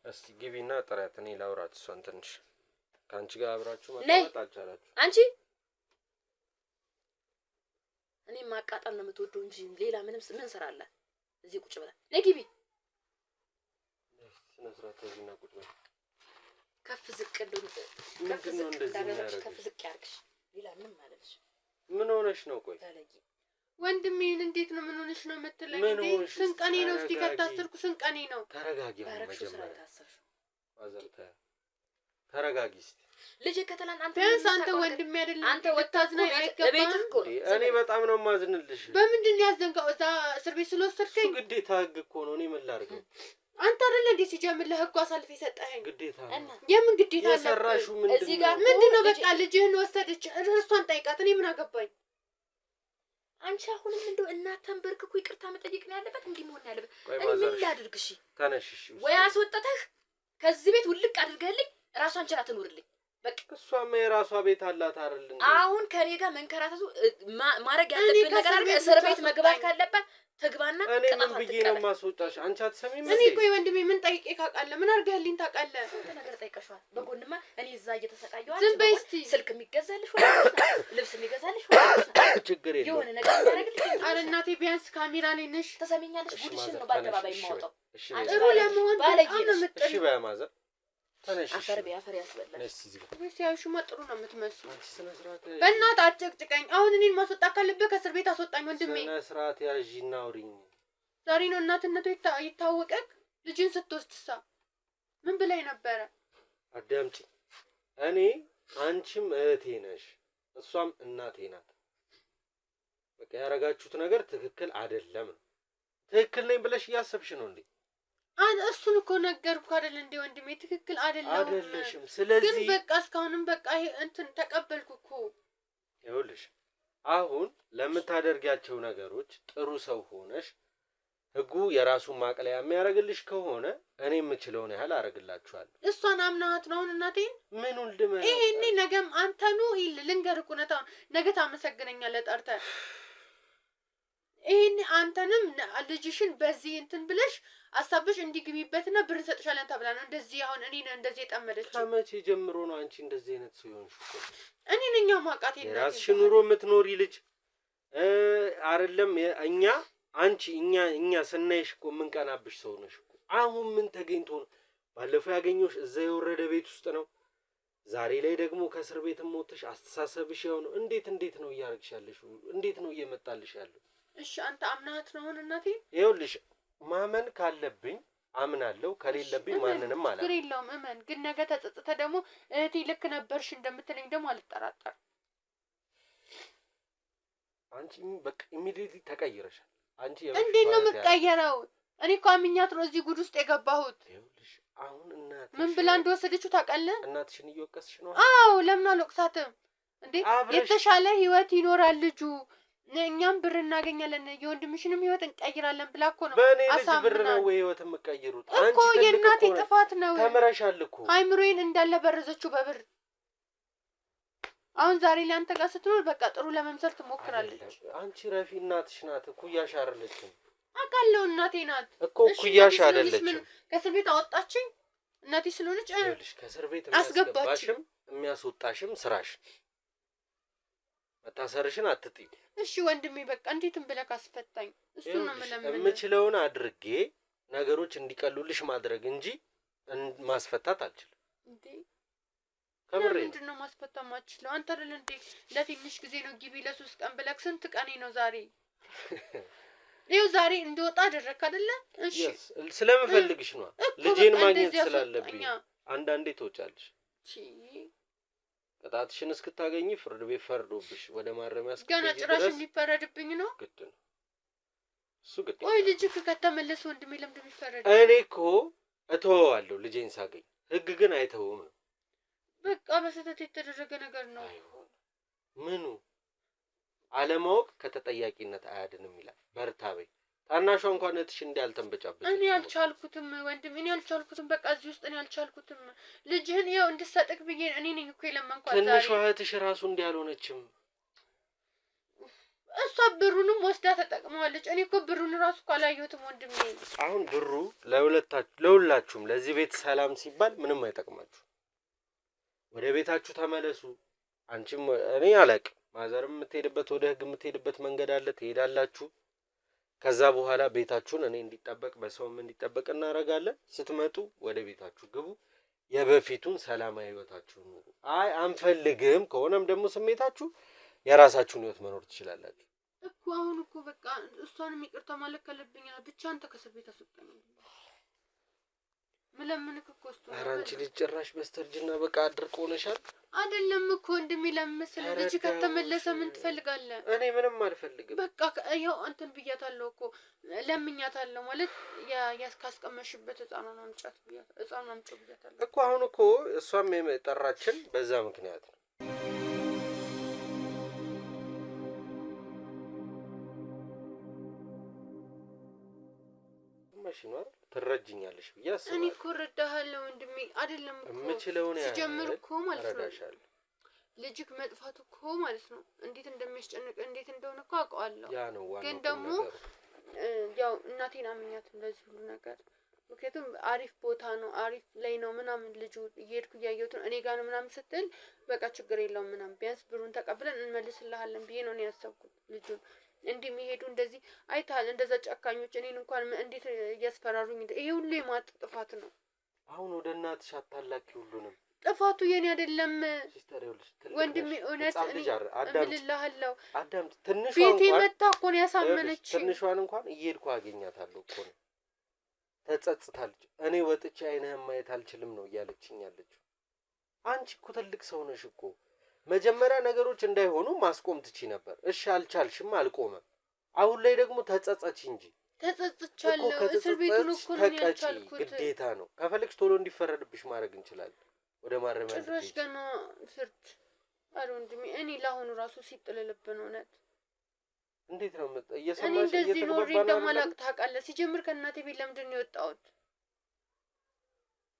[SPEAKER 4] እስቲ ግቢና ጥሪያት፣ እኔ ላውራት እሷን ትንሽ። ከአንቺ ጋር አብራችሁ መጣጣ አልቻላችሁ
[SPEAKER 3] አንቺ እኔ ማቃጣል ነው የምትወደው እንጂ ሌላ ምን ስራ አለ? እዚህ ቁጭ ብላ ነይ ግቢ።
[SPEAKER 4] ስነስርዓት እዚህና ቁጭ ብላ
[SPEAKER 3] ከፍ ዝቅ ያርግሽ። ሌላ ምን ማለትሽ?
[SPEAKER 4] ምን ሆነሽ ነው? ቆይ
[SPEAKER 1] ወንድሜ እንዴት ነው? ምን ሆነሽ ነው የምትለኝ? ስንቀኔ ነው? እስቲ ከታሰርኩ ስንቀኔ ነው?
[SPEAKER 4] ተረጋጊ። መጀመሪያ ተረጋጊ እስቲ።
[SPEAKER 3] ልጅ ከተላን አንተ
[SPEAKER 1] ቢያንስ አንተ ወንድሜ አይደለም አንተ ወጣዝና አይገባም።
[SPEAKER 4] እኔ በጣም ነው ማዝንልሽ።
[SPEAKER 1] በምንድን ያዘንጋው? እዛ እስር ቤት ስለወሰድከኝ
[SPEAKER 4] ግዴታ ህግ እኮ ነው። እኔ ምን ላድርግ?
[SPEAKER 1] አንተ አይደል እንዴ ሲጀምር ለህጉ አሳልፈ የሰጠኸኝ?
[SPEAKER 4] ግዴታ ነው።
[SPEAKER 1] የምን ግዴታ አለ?
[SPEAKER 4] የሰራሽው
[SPEAKER 1] ምንድነው? በቃ ልጅህን ወሰደች፣ እርሷን ጠይቃት። እኔ ምን አገባኝ?
[SPEAKER 3] አንቺ አሁንም እንደው እናት ተንበርክኩ ይቅርታ መጠየቅ ነው ያለበት፣ እንዲህ መሆን ያለበት። እኔ ምን ላድርግ? እሺ
[SPEAKER 4] ተነሽሽ፣
[SPEAKER 3] ወይ አስወጣተህ ከዚህ ቤት ውልቅ አድርገልኝ፣ ራሷን ችላ ትኖርልኝ። በቃ
[SPEAKER 4] እሷማ የራሷ ቤት አላት አይደል እንዴ?
[SPEAKER 3] አሁን ከኔ ጋር መንከራተቱ ማረግ ያለብን ነገር አለ። እስር ቤት መግባት ካለባት ትግባና
[SPEAKER 4] እኔ ምን ብዬ ነው ማስወጣሽ? አንቺ አትሰሚም እንዴ?
[SPEAKER 1] እኔ ቆይ ወንድሜ ምን ጠይቄ ካቃለህ? ምን አርጋልኝ ታውቃለህ?
[SPEAKER 3] ስንት ነገር ጠይቀሽዋል። በጎንማ እኔ እዛ እየተሰቃየሁ
[SPEAKER 1] ዝም በይ እስቲ።
[SPEAKER 3] ስልክ የሚገዛልሽ ወይ ልብስ የሚገዛልሽ ወይ
[SPEAKER 4] ችግር የለም
[SPEAKER 3] የሆነ ነገር ያደርግልሽ።
[SPEAKER 1] ኧረ እናቴ ቢያንስ ካሜራ ላይ ነሽ፣
[SPEAKER 3] ተሰሚኛለሽ። ጉድሽን ነው በአደባባይ የማወጣው።
[SPEAKER 1] ጥሩ ለመሆን በጣም ነው የምትጠሪው።
[SPEAKER 4] እሺ በማዘር
[SPEAKER 3] አፈር ቢያፈር ያስበላል።
[SPEAKER 1] ወይስ ያውሽማ ጥሩ ነው የምትመስሉ።
[SPEAKER 4] አንቺ ስነ ስርዓት
[SPEAKER 1] በእናትህ አጨቅጭቀኝ። አሁን እኔን ማስወጣት ካለብህ ከእስር ቤት አስወጣኝ ወንድሜ።
[SPEAKER 4] ስነ ስርዓት ያዥና አውሪኝ።
[SPEAKER 1] ዛሬ ነው እናትነቱ ይታወቀክ። ልጅን ስትወስድሳ ምን ብለኝ ነበረ?
[SPEAKER 4] አዳምጪ። እኔ አንቺም እህቴ ነሽ፣ እሷም እናቴ ናት። በቃ ያረጋችሁት ነገር ትክክል አይደለም። ትክክል ነኝ ብለሽ እያሰብሽ ነው እንዴ?
[SPEAKER 1] እሱን እኮ ነገርኩ አይደል እንዴ ወንድሜ? ትክክል
[SPEAKER 4] አይደለሽም። ስለዚህ
[SPEAKER 1] ግን በቃ እስካሁንም በቃ ይሄ እንትን ተቀበልኩ እኮ።
[SPEAKER 4] ይኸውልሽ አሁን ለምታደርጊያቸው ነገሮች ጥሩ ሰው ሆነሽ ህጉ የራሱን ማቅለያ የሚያደርግልሽ ከሆነ እኔ የምችለውን ያህል አደርግላችኋለሁ።
[SPEAKER 1] እሷን አምናሃት ነው እናቴን?
[SPEAKER 4] ምኑን ልመና?
[SPEAKER 1] ይሄኔ ነገም አንተኑ ልንገርህ እውነታውን ነገ ታመሰግነኛለህ ጠርተህ። ይሄኔ አንተንም ልጅሽን በዚህ እንትን ብለሽ አሳብሽ እንዲግቢበትና ብር እንሰጥሻለን ተብላ ነው እንደዚህ አሁን እኔን እንደዚህ የጠመደች።
[SPEAKER 4] ከመቼ ጀምሮ ነው አንቺ እንደዚህ አይነት ሰው ሆንሽ?
[SPEAKER 1] እኔ ነኝ ማውቃት የለም።
[SPEAKER 4] የራስሽን ኑሮ የምትኖሪ ልጅ አይደለም እኛ አንቺ እኛ ስናይሽ እኮ የምንቀናብሽ ሰው ነሽ እኮ። አሁን ምን ተገኝቶ ነው? ባለፈው ያገኘሁሽ እዛ የወረደ ቤት ውስጥ ነው። ዛሬ ላይ ደግሞ ከእስር ቤት ሞተሽ አስተሳሰብሽ ያው ነው። እንዴት ነው እያደረግሽ ያለሽ? እንዴት ነው እየመጣልሽ ያለው?
[SPEAKER 1] እሺ አንተ አምናት ነው እናቴ?
[SPEAKER 4] ይኸውልሽ ማመን ካለብኝ አምናለሁ፣ ከሌለብኝ ማንንም አላ
[SPEAKER 1] ችግር የለውም እመን። ግን ነገ ተጸጽተ ደግሞ እህቴ ልክ ነበርሽ እንደምትለኝ ደግሞ አልጠራጠርም።
[SPEAKER 4] አንቺ በቃ ኢሚዲየትሊ ተቀይረሻል። አንቺ
[SPEAKER 1] እንዴት ነው የምትቀየረው? እኔ እኮ አምኛት ነው እዚህ ጉድ ውስጥ የገባሁት።
[SPEAKER 4] ይኸውልሽ አሁን እናትሽ
[SPEAKER 1] ምን ብላ እንደወሰደችው ታውቃለህ?
[SPEAKER 4] እናትሽን እየወቀስሽ ነው?
[SPEAKER 1] አዎ ለምን አልወቅሳትም እንዴ? የተሻለ ህይወት ይኖራል ልጁ፣ እኛም ብር እናገኛለን፣ የወንድምሽንም ህይወት እንቀይራለን ብላ እኮ ነው።
[SPEAKER 4] በእኔ ልጅ ብር ነው ወይ ህይወት የምትቀይሩት?
[SPEAKER 1] እኮ የእናቴ ጥፋት ነው።
[SPEAKER 4] ተምረሻል እኮ።
[SPEAKER 1] አይምሮዬን እንዳለ በረዘችው በብር። አሁን ዛሬ ላይ አንተ ጋር ስትኖር በቃ ጥሩ ለመምሰል ትሞክራለች።
[SPEAKER 4] አንቺ ረፊ እናትሽ ናት፣ እኩያሽ አይደለችም።
[SPEAKER 1] አውቃለሁ እናቴ ናት
[SPEAKER 4] እኮ እኩያሽ አይደለችም።
[SPEAKER 1] ከእስር ቤት አወጣችኝ እናቴ ስለሆነች
[SPEAKER 4] ከእስር ቤት የሚያስገባሽም የሚያስወጣሽም ስራሽ። መታሰርሽን አትጥይ።
[SPEAKER 1] እሺ ወንድሜ በቃ እንዴትም ብለህ አስፈታኝ። እሱ ነው የምለምነው።
[SPEAKER 4] የምችለውን አድርጌ ነገሮች እንዲቀሉልሽ ማድረግ እንጂ ማስፈታት አልችልም።
[SPEAKER 1] እንዴ
[SPEAKER 4] ከምሬ
[SPEAKER 1] ምንድን ነው ማስፈታት ማችለው? አንተ አይደል እንዴ ለትንሽ ጊዜ ነው ግቢ ለ3 ቀን ብለህ ስንት ቀኔ ነው ዛሬ? ይኸው ዛሬ እንደወጣ አደረክ አይደለ? እሺ
[SPEAKER 4] ስለምፈልግሽ ነው። ልጄን ማግኘት ስላለብኝ አንዳንዴ ትወጫለሽ።
[SPEAKER 1] እሺ
[SPEAKER 4] ቅጣትሽን እስክታገኝ ፍርድ ቤት ፈርዶብሽ ወደ ማረሚያ
[SPEAKER 1] ገና ጭራሽ የሚፈረድብኝ ነው?
[SPEAKER 4] ግድ ነው እሱ ግድ።
[SPEAKER 1] ወይ ልጅክ ከተመለሰ ወንድሜ ለምንድን ነው የሚፈረድ?
[SPEAKER 4] እኔ እኮ እተወዋለሁ ልጄን ሳገኝ፣ ህግ ግን አይተውም ነው።
[SPEAKER 1] በቃ በስህተት የተደረገ ነገር ነው።
[SPEAKER 4] አይሆን ምኑ አለማወቅ ከተጠያቂነት አያድንም ይላል። በርታ በይ። ታናሿ እንኳን እህትሽ እንዳልተንበጫበጭ
[SPEAKER 1] እኔ አልቻልኩትም ወንድም፣ እኔ አልቻልኩትም። በቃ እዚህ ውስጥ እኔ አልቻልኩትም። ልጅህን ይኸው እንድትሰጥክ ብዬ እኔ ነኝ እኮ የለመንኳት። ዛሬ
[SPEAKER 4] ትንሿ እህትሽ ራሱ እንዲያልሆነችም
[SPEAKER 1] እሷ ብሩንም ወስዳ ተጠቅመዋለች። እኔ እኮ ብሩን ራሱ እኮ አላየሁትም ወንድሜ።
[SPEAKER 4] አሁን ብሩ ለሁላችሁም ለዚህ ቤት ሰላም ሲባል ምንም አይጠቅማችሁ። ወደ ቤታችሁ ተመለሱ። አንቺም እኔ አላውቅም፣ ማዘርም የምትሄድበት ወደ ህግ የምትሄድበት መንገድ አለ፣ ትሄዳላችሁ። ከዛ በኋላ ቤታችሁን እኔ እንዲጠበቅ በሰውም እንዲጠበቅ እናደርጋለን። ስትመጡ ወደ ቤታችሁ ግቡ። የበፊቱን ሰላማዊ ህይወታችሁን ኑሩ። አይ አንፈልግም ከሆነም ደግሞ ስሜታችሁ የራሳችሁን ህይወት መኖር ትችላላችሁ
[SPEAKER 1] እኮ። አሁን እኮ በቃ እሷንም ይቅርታ ማለት ካለብኝ ብቻ አንተ ከእስር ቤት አስወጣኝ። ምለምንክ እኮ እሱ
[SPEAKER 4] ኧረ አንቺ ልጅ ጭራሽ በስተርጅና በቃ አድርቆ ሆነሻል።
[SPEAKER 1] አይደለም እኮ ወንድሜ ለምስል ልጅ ከተመለሰ ምን ትፈልጋለህ?
[SPEAKER 4] እኔ ምንም አልፈልግም።
[SPEAKER 1] በቃ ያው አንተን ብያታለሁ እኮ ለምኛታለሁ ማለት ያስካስቀመሽበት ህፃኑን አምጫት ብያት ህፃኑን አምጪው ብያታለሁ
[SPEAKER 4] እኮ። አሁን እኮ እሷም የጠራችን በዛ ምክንያት ነው። ማሽኗር ትረጅኛለሽ ብዬ አስባለሁ።
[SPEAKER 1] እኔ እኮ እረዳሃለሁ ወንድሜ። አይደለም እኮ
[SPEAKER 4] የምችለውን
[SPEAKER 1] ሲጀምር እኮ ማለት ነው
[SPEAKER 4] እረዳሻለሁ።
[SPEAKER 1] ልጅክ መጥፋቱ እኮ ማለት ነው እንዴት እንደሚያስጨንቅ እንዴት እንደሆነ እኮ አውቀዋለሁ።
[SPEAKER 4] ያ ነው ዋናው።
[SPEAKER 1] ግን ደግሞ ያው እናቴን አምኛት እንደዚህ ሁሉ ነገር፣ ምክንያቱም አሪፍ ቦታ ነው አሪፍ ላይ ነው ምናምን ልጁ እየሄድኩ እያየሁት ነው እኔ ጋር ነው ምናምን ስትል በቃ ችግር የለውም ምናምን ቢያንስ ብሩን ተቀብለን እንመልስልሃለን ብዬ ነው እኔ ያሰብኩት። ልጁን እንዲህ የሚሄዱ እንደዚህ አይታል እንደዛ ጨካኞች እኔን እንኳን እንዴት እያስፈራሩኝ። ይሄ ሁሉ የማጥ ጥፋት ነው።
[SPEAKER 4] አሁን ወደ እናትሽ አታላኪ ሁሉንም።
[SPEAKER 1] ጥፋቱ የኔ አይደለም
[SPEAKER 4] ሲስተር ይኸውልሽ
[SPEAKER 1] ወንድሜ፣ እውነት እኔ እምልልሃለሁ
[SPEAKER 4] አዳምጥ። ትንሿ
[SPEAKER 1] ቤቴ
[SPEAKER 4] እንኳን
[SPEAKER 1] መጣ እኮ ነው ያሳመነች።
[SPEAKER 4] ትንሿን እንኳን እየሄድኩ አገኛታለሁ እኮ ነው። ተጸጽታለች። እኔ ወጥቼ አይንህን ማየት አልችልም ነው እያለችኝ ያለችው። አንቺ እኮ ትልቅ ሰው ነሽ እኮ። መጀመሪያ ነገሮች እንዳይሆኑ ማስቆም ትቺ ነበር። እሺ አልቻልሽም፣ አልቆመም። አሁን ላይ ደግሞ ተጸጸች እንጂ።
[SPEAKER 1] ተጸጽቻለሁ። እስር ቤቱን እኮ ነው ያልቻልኩት።
[SPEAKER 4] ግዴታ ነው። ከፈለግሽ ቶሎ እንዲፈረድብሽ ማድረግ እንችላለን። ወደ ማረሚያ
[SPEAKER 1] ጭራሽ ገና ፍርድ። ኧረ ወንድሜ እኔ ለአሁኑ ራሱ ሲጥልልብ ነው እውነት።
[SPEAKER 4] እንዴት ነው
[SPEAKER 1] እኔ
[SPEAKER 4] እየሰማሽ
[SPEAKER 1] እንደዚህ ኖሬ እንደማላውቅ ታውቃለህ። ሲጀምር ከእናቴ ቤት ለምንድን ነው የወጣሁት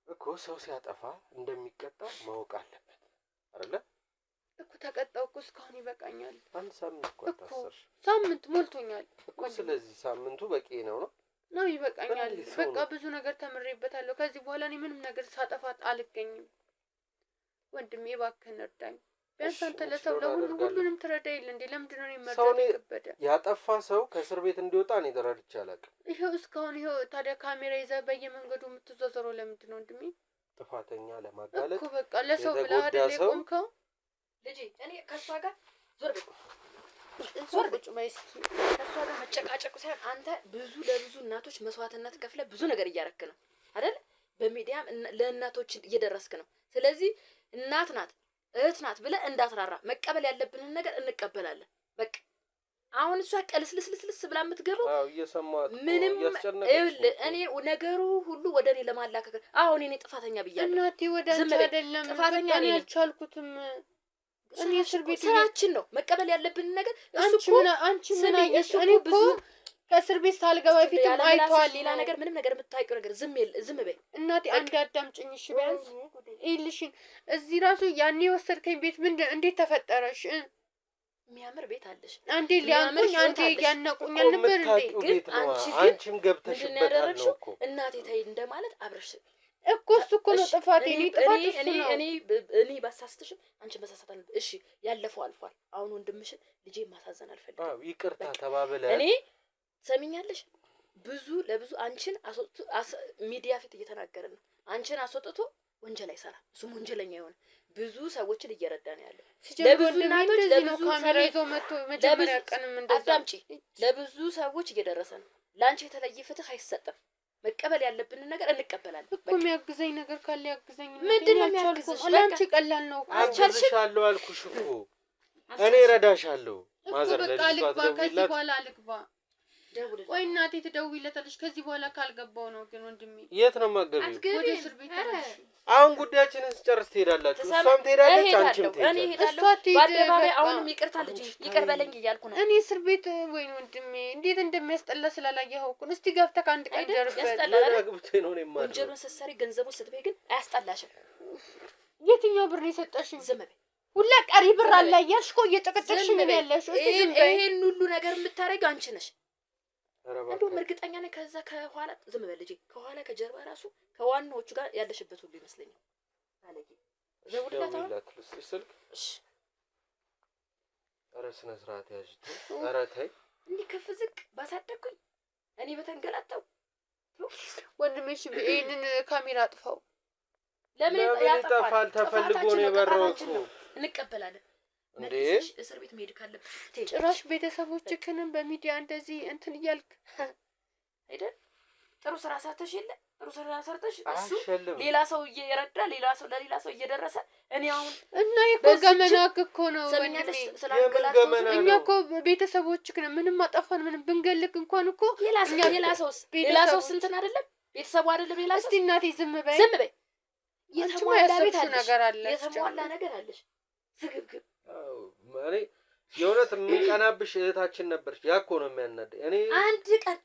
[SPEAKER 4] እኮ? ሰው ሲያጠፋ እንደሚቀጣ ማወቅ አለበት አይደለ
[SPEAKER 1] እኮ። ተቀጣሁ እኮ እስካሁን ይበቃኛል።
[SPEAKER 4] አንድ ሳምንት እኮ ታሰርሽ።
[SPEAKER 1] ሳምንት ሞልቶኛል
[SPEAKER 4] እኮ። ስለዚህ ሳምንቱ በቂ ነው
[SPEAKER 1] ነው ይበቃኛል። በቃ ብዙ ነገር ተምሬበታለሁ። ከዚህ በኋላ እኔ ምንም ነገር ሳጠፋት አልገኝም። ወንድሜ እባክህን እርዳኝ። ቢያንስ አንተ ለሰው ሁሉንም ትረዳ የለ እንዴ? ለምንድን ነው የመርዳት የከበደ?
[SPEAKER 4] ያጠፋ ሰው ከእስር ቤት እንዲወጣ እኔ ተረድቼ አላውቅም።
[SPEAKER 1] ይኸው እስካሁን ይኸው። ታዲያ ካሜራ ይዘህ በየመንገዱ የምትዘዘረው ለምንድን ነው ወንድሜ?
[SPEAKER 4] ጥፋተኛ ለማጋለጥ
[SPEAKER 1] እኮ በቃ ለሰው ብለህ አይደል የቆምከው?
[SPEAKER 3] ልጄ እኔ ከእሷ ጋር ዞር
[SPEAKER 1] ቁጭ በይ እስኪ።
[SPEAKER 3] ከእሷ ጋር መጨቃጨቁ ሳይሆን አንተ ለብዙ እናቶች መስዋዕትነት ከፍለ ብዙ ነገር እያረክ ነው አይደል? በሚዲያም ለእናቶች እየደረስክ ነው። ስለዚህ እናት ናት እህት ናት ብለህ እንዳትራራ። መቀበል ያለብንን ነገር እንቀበላለን። በቃ አሁን እሷ ቀልስልስልስ ብላ የምትገባው
[SPEAKER 4] እየሰማት
[SPEAKER 3] ምንም እኔ ነገሩ ሁሉ ወደ እኔ ለማላከክ አሁን እኔ ጥፋተኛ ብያለሁ።
[SPEAKER 1] እናቴ ወደ አንቺ አይደለም
[SPEAKER 3] ጥፋተኛ
[SPEAKER 1] ነኝ አልቻልኩትም። እኔ እስር ቤት
[SPEAKER 3] ስራችን ነው መቀበል ያለብንን ነገር።
[SPEAKER 1] አንቺ ምን አየሽ? እኔ እኮ ከእስር ቤት ሳልገባ በፊትም አይቷል።
[SPEAKER 3] ሌላ ነገር ምንም ነገር የምታውቂው ነገር ዝም በይ
[SPEAKER 1] እናቴ። አንድ አዳምጪኝ እሺ። ቢያንስ ይልሽ እዚህ ራሱ ያኔ የወሰድከኝ ቤት እንዴት ተፈጠረሽ?
[SPEAKER 3] የሚያምር ቤት አለሽ።
[SPEAKER 1] አንዴ ሊያምሩኝ አንዴ ያነቁኛል ነበር እንዴ?
[SPEAKER 3] ግን
[SPEAKER 4] አንቺም ገብተሽበታል ነው እኮ።
[SPEAKER 3] እናቴ ተይ እንደማለት አብረሽ
[SPEAKER 1] እኮ እሱ እኮ ነው ጥፋቴ።
[SPEAKER 3] እኔ ባሳስትሽም አንቺ መሳሳት አለ። እሺ ያለፈው አልፏል። አሁን ወንድምሽን ልጄ ማሳዘን አልፈልግም።
[SPEAKER 4] ይቅርታ ተባብለን
[SPEAKER 3] እኔ ሰሚኛለሽ። ለብዙ አንቺን ሚዲያ ፊት እየተናገረ ነው። አንቺን አስወጥቶ ወንጀል አይሰራም። እሱም ወንጀለኛ የሆነ ብዙ ሰዎችን እየረዳ ነው ያለው። ለብዙ እናቶች ለብዙ ካሜራ ይዞ መጥቶ መጀመሪያ ቀንም እንደዛ አዳምጪ፣ ለብዙ ሰዎች እየደረሰ ነው። ላንቺ የተለየ ፍትህ አይሰጥም። መቀበል ያለብንን ነገር እንቀበላለን።
[SPEAKER 1] እኮ የሚያግዘኝ ነገር ካለ ያግዘኝ።
[SPEAKER 3] ምንድን ነው የሚያግዝሽ?
[SPEAKER 1] ላንቺ ቀላል ነው።
[SPEAKER 4] አልቻልሽም አልኩሽ እኮ እኔ እረዳሻለሁ። ማዘር
[SPEAKER 1] በቃ ልግባ፣ ከዚህ በኋላ ልግባ። ወይ እናቴ ትደውይለታለሽ። ከዚህ በኋላ ካልገባው ነው ግን ወንድሜ።
[SPEAKER 4] የት ነው የማገቢው?
[SPEAKER 1] ወደ እስር ቤት ነሽ።
[SPEAKER 4] አሁን ጉዳያችንን ስጨርስ ትሄዳላችሁ። እሷም ትሄዳለች፣ አንቺም
[SPEAKER 3] ትሄዳለች። በአደባባይ አሁንም ይቅርታ ልጅ ይቅር በለኝ እያልኩ ነው።
[SPEAKER 1] እኔ እስር ቤት ወይ ወንድሜ እንዴት እንደሚያስጠላ ስላላየኸው እኮ እስቲ ገብተህ ከአንድ ቀን ጀርበህ
[SPEAKER 3] ወንጀሉን ስትሰሪ ገንዘቡን ስትበይ ግን አያስጠላሽም?
[SPEAKER 1] የትኛው ብር የሰጠሽኝ?
[SPEAKER 3] ዝም በይ።
[SPEAKER 1] ሁላ ቀሪ ብር አለ እያልሽ እኮ እየጨቀጨቅሽ ምን ያለሽ? እስቲ ዝም በይ።
[SPEAKER 3] ይሄን ሁሉ ነገር የምታረጊው አንቺ ነሽ። እንደውም እርግጠኛ ነኝ ከዛ ከኋላ ዝም በል ልጄ፣ ከኋላ ከጀርባ ራሱ ከዋናዎቹ ጋር ያለሽበት ሁሉ ይመስለኛል። አለኝ
[SPEAKER 4] ደውልላት ስልክ።
[SPEAKER 3] እሺ
[SPEAKER 4] ኧረ ስነ ስርዓት ያዥ። ኧረ ተይ
[SPEAKER 3] እንዲህ ከፍ ዝቅ ባሳደግኩኝ እኔ በተንገላታው
[SPEAKER 1] ወንድሜ። እሺ ይሄንን ካሜራ አጥፋው።
[SPEAKER 3] ለምን
[SPEAKER 4] ያጠፋል? ተፈልጎ ነው የበራው እኮ።
[SPEAKER 3] እንቀበላለን
[SPEAKER 4] እንዴ
[SPEAKER 3] እስር ቤት መሄድ ካለብሽ
[SPEAKER 1] ጭራሽ ቤተሰቦችህንም በሚዲያ እንደዚህ እንትን እያልክ
[SPEAKER 3] አይደል? ጥሩ ስራ ሰርተሽ የለ ጥሩ ስራ ሰርተሽ እሱ ሌላ ሰው እየረዳ ሌላ ሰው እየደረሰ እኔ አሁን
[SPEAKER 1] እና የገመናክ እኮ ነው
[SPEAKER 3] ወንድሜ። ስላንገላታው
[SPEAKER 1] እኛ እኮ ቤተሰቦችህ ነን። ምንም አጠፋን ምንም ብንገልክ እንኳን እኮ
[SPEAKER 3] ሌላ ሰው ስንትን አይደለም ቤተሰቡ አይደለም ሌላ ሰው።
[SPEAKER 1] እስቲ እናቴ ዝም በይ።
[SPEAKER 3] የተሟላ ቤት አለሽ፣ የተሟላ ነገር አለሽ። ስግብግብ
[SPEAKER 4] እኔ የእውነት የምንቀናብሽ እህታችን ነበርሽ። ያ እኮ ነው የሚያናደኝ። እኔ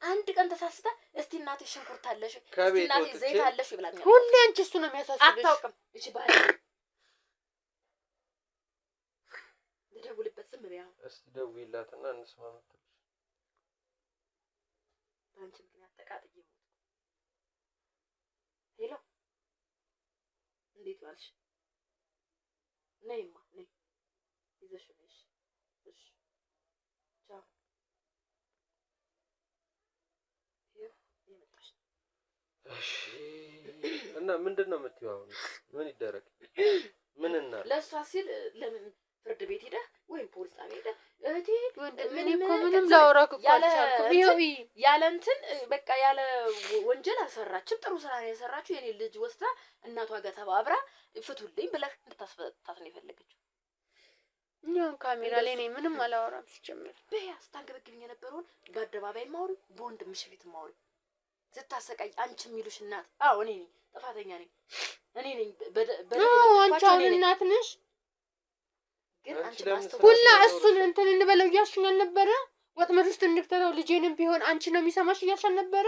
[SPEAKER 3] አንድ ቀን ተሳስታ እስቲ እናቴ ሽንኩርት አለሽ፣ እስቲ እናቴ ዘይት አለሽ ይብላኛል።
[SPEAKER 1] ሁሌ አንቺ እሱ ነው የሚያሳስብሽ።
[SPEAKER 3] አታውቅም። እሺ ባለ ልደውልበት። ዝም በይ።
[SPEAKER 4] እስቲ ደውይላትና እንስማ።
[SPEAKER 3] አንቺ ምክንያት ተቃጥዬ ሞት። ሄሎ እንዴት ዋልሽ? ነይማ ነይ ይዘሽ ነሽ። እሺ ቻው።
[SPEAKER 4] እሺ እና ምንድነው የምትይው አሁን? ምን ይደረግ? ምን እና
[SPEAKER 3] ለሷ ሲል ለምን ፍርድ ቤት ሄደ ወይም ፖሊስ ጣቢያ ሄደ? እህቴ
[SPEAKER 1] ምንም ላወራክ እኮ አልቻልኩም። ይኸው
[SPEAKER 3] ያለ እንትን በቃ ያለ ወንጀል አልሰራችም። ጥሩ ስራ ነው የሰራችው። የኔ ልጅ ወስዳ እናቷ ጋር ተባብራ ፍቱልኝ ብለህ እንድታስፈታት ነው የፈለገችው።
[SPEAKER 1] እኛውን ካሜራ ላይ ነኝ፣ ምንም አላወራም። ሲጀምር
[SPEAKER 3] በያስ ታንገበግብኝ የነበረውን በአደባባይ ማውሪ፣ በወንድምሽ ፊት ማውሪ። ስታሰቃይ አንቺ የሚሉሽ እናት፣ አዎ እኔ ነኝ ጥፋተኛ ነኝ፣ እኔ ነኝ
[SPEAKER 1] አንቺ አሁን እናት ነሽ።
[SPEAKER 3] ግን አንቺ
[SPEAKER 1] ሁላ እሱን እንትን እንበለው እያልሽኝ አልነበረ? ወጥመድ ውስጥ እንድትተው ልጄንም ቢሆን አንቺ ነው የሚሰማሽ እያልሽ አልነበረ?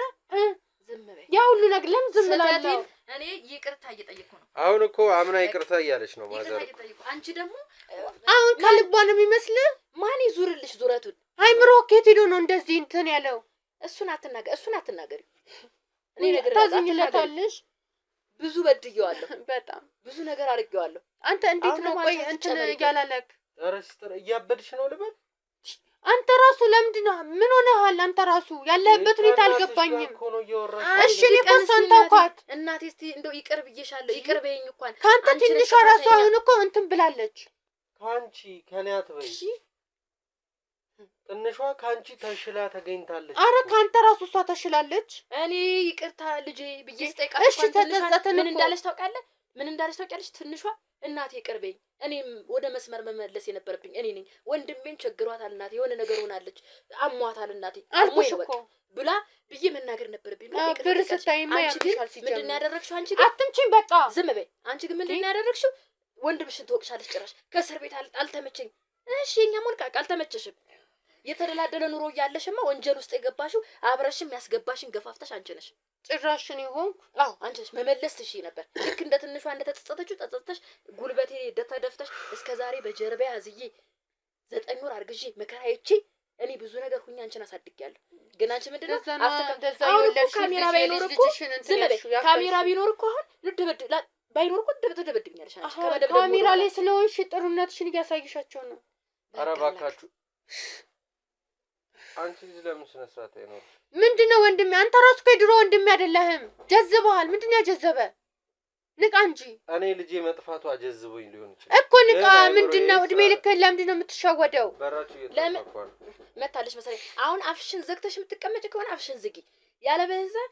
[SPEAKER 3] ዝም በይ።
[SPEAKER 1] ያ ሁሉ ነገር ለምን ዝም እላለሁ?
[SPEAKER 3] እኔ ይቅርታ እየጠየቅኩ ነው።
[SPEAKER 4] አሁን እኮ አምና ይቅርታ እያለች ነው ማዘር።
[SPEAKER 3] አንቺ ደግሞ
[SPEAKER 1] አሁን ከልቧ ነው የሚመስልህ?
[SPEAKER 3] ማን ይዙርልሽ ዙረቱን?
[SPEAKER 1] አይምሮ ከየት ሄዶ ነው እንደዚህ እንትን ያለው?
[SPEAKER 3] እሱን አትናገሪ። እኔ ነገር
[SPEAKER 1] ታዝኝለታለሽ።
[SPEAKER 3] ብዙ በድየዋለሁ፣
[SPEAKER 1] በጣም
[SPEAKER 3] ብዙ ነገር አድርጌዋለሁ።
[SPEAKER 1] አንተ እንዴት ነው ቆይ እንትን ያላለክ?
[SPEAKER 4] ኧረ ሲስተር እያበድሽ ነው ልበል?
[SPEAKER 1] አንተ ራሱ ለምንድን ነው ምን ሆነሃል? አንተ ራሱ ያለህበት ሁኔታ አልገባኝም። እሺ ሊቆሰን ተውኳት
[SPEAKER 3] እናቴ። እስቲ እንደው ይቅር ብዬሻለሁ፣ ይቅር በይኝ እንኳን
[SPEAKER 1] ካንተ ትንሿ ራሱ አሁን እኮ እንትን ብላለች።
[SPEAKER 4] ካንቺ ከኔ አትበይ። ትንሿ ካንቺ ተሽላ ተገኝታለች።
[SPEAKER 1] አረ ካንተ ራሱ እሷ ተሽላለች።
[SPEAKER 3] እኔ ይቅርታ ልጄ ብዬ ስጠይቃት
[SPEAKER 1] እሺ ተጸጸተን
[SPEAKER 3] ምን እንዳለች ታውቃለህ? ምን እንዳለች ታውቂያለሽ? ትንሿ እናቴ ይቅር በይኝ፣ እኔም ወደ መስመር መመለስ የነበረብኝ እኔ ነኝ። ወንድሜን ቸግሯታል እናቴ፣ የሆነ ነገር ሆናለች፣ አሟታል እናቴ፣ አሞኝ ነው በቃ ብላ ብዬ መናገር ነበረብኝ።
[SPEAKER 1] ብር ስታይማ ያምሻል።
[SPEAKER 3] ምንድን ነው ያደረግሽው አንቺ? ግን
[SPEAKER 1] አትምጪኝ በቃ
[SPEAKER 3] ዝም በይ አንቺ። ግን ምንድን ነው ያደረግሽው? ወንድምሽን ትወቅሻለሽ ጭራሽ። ከእስር ቤት አልተመቸኝ። እሺ የኛ ሞልቃቅ አልተመቸሽም። የተደላደለ ኑሮ እያለሽማ ወንጀል ውስጥ የገባሽው አብረሽም ያስገባሽን ገፋፍተሽ አንቺ ነሽ።
[SPEAKER 1] ጭራሽን ይሆን?
[SPEAKER 3] አዎ አንቺ ነሽ። መመለስ ትሺ ነበር። ልክ እንደ ትንሿ እንደተጸጸተችው ተጸጸተሽ ጉልበቴ ደተደፍተሽ እስከዛሬ በጀርባ ያዝዬ 9 ወር አርግዤ መከራዬቼ እኔ ብዙ ነገር ሁኛ አንቺን አሳድጊያለሁ። ግን አንቺ ምንድነው አሁን እኮ ካሜራ ባይኖር እኮ ካሜራ ቢኖር እኮ አሁን ባይኖር እኮ ትደበድብኛለሽ አንቺ።
[SPEAKER 1] ካሜራ ላይ ስለሆንሽ ጥሩነትሽን እያሳይሻቸው ነው።
[SPEAKER 4] ኧረ እባካችሁ አንቺ ለምን ስነ ስርዓት አይኖር?
[SPEAKER 1] ምንድነው ወንድሜ? አንተ ራስህ ከድሮ ወንድሜ አይደለህም። ጀዝበሃል። ምንድነው ያጀዘበ? ንቃ እንጂ።
[SPEAKER 4] እኔ ልጄ መጥፋቱ አጀዝቦኝ ሊሆን ይችላል
[SPEAKER 1] እኮ ንቃ። ምንድነው እድሜ ልክ ለምንድነው የምትሻወደው?
[SPEAKER 4] በራችሁ እየተፋቋል
[SPEAKER 3] መታለሽ መሰለኝ። አሁን አፍሽን ዘግተሽ የምትቀመጭ ከሆነ አፍሽን ዝጊ። ያለበለዚያ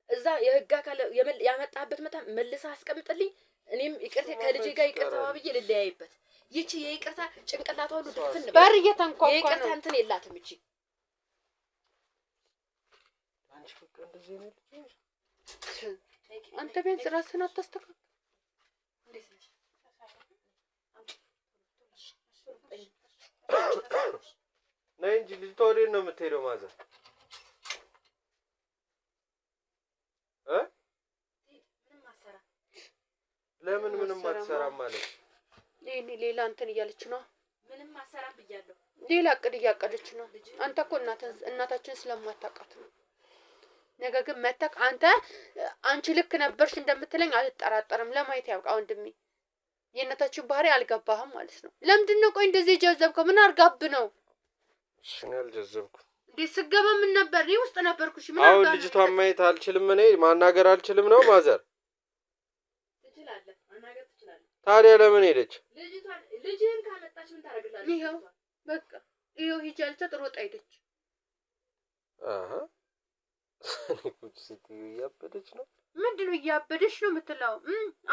[SPEAKER 3] እዛ የህግ አካል ያመጣበት መታ መልሳ አስቀምጥልኝ። እኔም ይቅርታ ከልጄ ጋር ይቅርታ ብዬ ልለያይበት። ይቺ የይቅርታ ጭንቅላቷ ሁሉ ድፍን ነው።
[SPEAKER 1] በር እየተንኳኳ ነው።
[SPEAKER 3] የይቅርታ እንትን የላትም እቺ።
[SPEAKER 4] አንቺ በቃ እንደዚህ ነው።
[SPEAKER 1] አንተ ቢያንስ ራስህን አታስተካክል።
[SPEAKER 4] ነይ እንጂ ልጅቷ ወዴት ነው የምትሄደው? ማዘር ለምን ምንም አትሰራም ማለት?
[SPEAKER 1] ይሄኔ ሌላ እንትን እያለች ነው።
[SPEAKER 3] ምንም አትሰራም ብያለሁ።
[SPEAKER 1] ሌላ እቅድ እያቀደች ነው። አንተ እኮ እናታችን ስለማታውቃት ነው። ነገር ግን መተክ አንቺ ልክ ነበርሽ እንደምትለኝ አልጠራጠርም። ለማየት ያብቃ ወንድሜ። የእናታችን ባህሪ አልገባህም ማለት ነው። ለምንድን ነው ቆይ እንደዚህ የጀዘብከው? ምን አርጋብ ነው?
[SPEAKER 4] እሺ ነው ያልጀዘብኩ።
[SPEAKER 1] እንዴ ስገባ ምን ነበር? እኔ ውስጥ ነበርኩ። እሺ ምን አርጋ?
[SPEAKER 4] አሁን ልጅቷን ማየት አልችልም፣ እኔ ማናገር አልችልም ነው ማዘር?
[SPEAKER 3] ትችላለህ፣ ማናገር ትችላለህ።
[SPEAKER 4] ታዲያ ለምን ሄደች?
[SPEAKER 3] ልጅህን ካመጣች ምን ታረጋለች?
[SPEAKER 1] ይሄው በቃ ይሄው ሂጅ አልቻት ሮጣ ሄደች።
[SPEAKER 4] አሃ ቁጭ ስትይ እያበደች ነው።
[SPEAKER 1] ምንድነው እያበደች ነው የምትለው?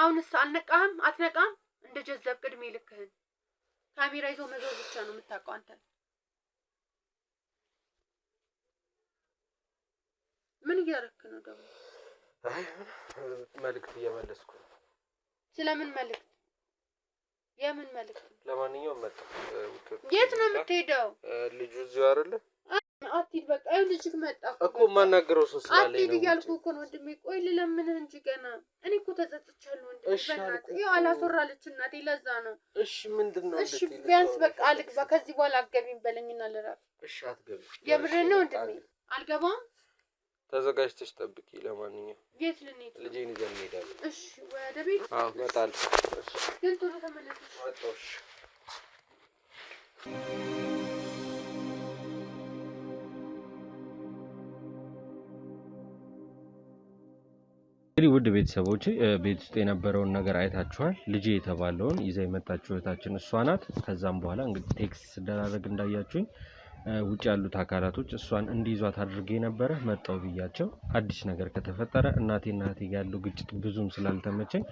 [SPEAKER 1] አሁንስ አልነቃህም? አትነቃም? እንደ ጀዘብ ቅድሜ ልክህን ካሜራ ይዞ መዞር ብቻ ነው የምታውቀው አንተ። ምን እያደረክ ነው ደግሞ?
[SPEAKER 4] አይ መልዕክት እየመለስኩ ነው።
[SPEAKER 1] ስለምን መልዕክት? የምን መልዕክት?
[SPEAKER 4] ለማንኛውም መጣ።
[SPEAKER 1] የት ነው የምትሄደው?
[SPEAKER 4] ልጁ እዚሁ አይደለ?
[SPEAKER 1] አትሂድ በቃ። ይኸው ልጅህ መጣ
[SPEAKER 4] እኮ የማናገረው ሰው ስላለኝ ነው።
[SPEAKER 1] አትሂድ እያልኩህ እኮ ነው ወንድሜ። ቆይ ልለምንህ እንጂ ገና እኔ እኮ ተጸጽቻለሁ ወንድሜ። በእናትህ ይኸው አላስወራለች እናቴ፣ ለዛ ነው።
[SPEAKER 4] እሺ ምንድነው?
[SPEAKER 1] እሺ ቢያንስ በቃ አልግባ። ከዚህ በኋላ አትገቢም በለኝና ልራፍ።
[SPEAKER 4] እሺ አትገቢ።
[SPEAKER 1] የምርህን ነው ወንድሜ? አልገባም።
[SPEAKER 4] ተዘጋጅተሽ ጠብቂ። ለማንኛውም
[SPEAKER 1] የት ልንሄድ?
[SPEAKER 4] ልጄን ይዘን እንሄዳለን።
[SPEAKER 1] እሺ ወደ ቤት?
[SPEAKER 4] አዎ እመጣለሁ። እሺ
[SPEAKER 1] ግን ቶሎ ተመለስ።
[SPEAKER 4] ወጣሽ እንግዲህ ውድ ቤተሰቦች ቤት ውስጥ የነበረውን ነገር አይታችኋል። ልጄ የተባለውን ይዛ የመጣችው እህታችን እሷ ናት። ከዛም በኋላ እንግዲህ ቴክስት ስደራረግ እንዳያችሁኝ ውጭ ያሉት አካላቶች እሷን እንዲይዟት አድርጌ ነበረ። መጣው ብያቸው አዲስ ነገር ከተፈጠረ እናቴና እህቴ ጋር ያለው ግጭት ብዙም ስላልተመቸኝ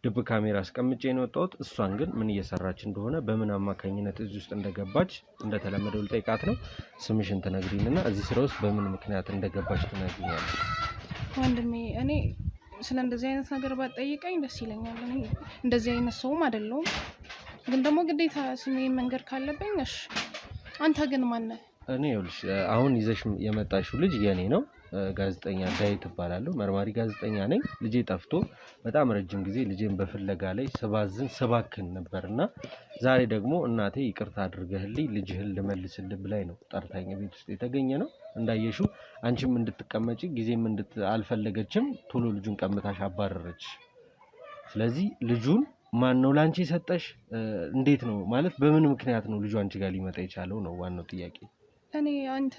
[SPEAKER 4] ድብ ካሜራ አስቀምጬ ነው የወጣሁት። እሷን ግን ምን እየሰራች እንደሆነ በምን አማካኝነት እዚህ ውስጥ እንደገባች እንደተለመደው ልጠይቃት ነው። ስምሽን ትነግሪኝና እዚህ ስራ ውስጥ በምን ምክንያት እንደገባች ትነግሪኛለሽ።
[SPEAKER 2] ወንድሜ እኔ ስለ እንደዚህ አይነት ነገር ባትጠይቀኝ ደስ ይለኛል። እኔ እንደዚህ አይነት ሰውም አይደለሁም፣ ግን ደግሞ ግዴታ ስሜን መንገር ካለብኝ እሺ። አንተ ግን ማን ነህ?
[SPEAKER 4] እኔ ይኸውልሽ አሁን ይዘሽ የመጣሽው ልጅ የኔ ነው። ጋዜጠኛ ዳዊት እባላለሁ። መርማሪ ጋዜጠኛ ነኝ። ልጄ ጠፍቶ በጣም ረጅም ጊዜ ልጄን በፍለጋ ላይ ስባክን ነበርና ዛሬ ደግሞ እናቴ ይቅርታ አድርገህልኝ ልጅህን ልመልስልህ ብላኝ ነው ጠርታኝ ቤት ውስጥ የተገኘ ነው። እንዳየሽው አንቺም እንድትቀመጪ ጊዜም አልፈለገችም። ቶሎ ልጁን ቀምታሽ አባረረች። ስለዚህ ልጁን ማን ነው ላንቺ ሰጠሽ? እንዴት ነው ማለት በምን ምክንያት ነው ልጁ አንቺ ጋር ሊመጣ የቻለው ነው ዋናው ጥያቄ።
[SPEAKER 2] እኔ አንተ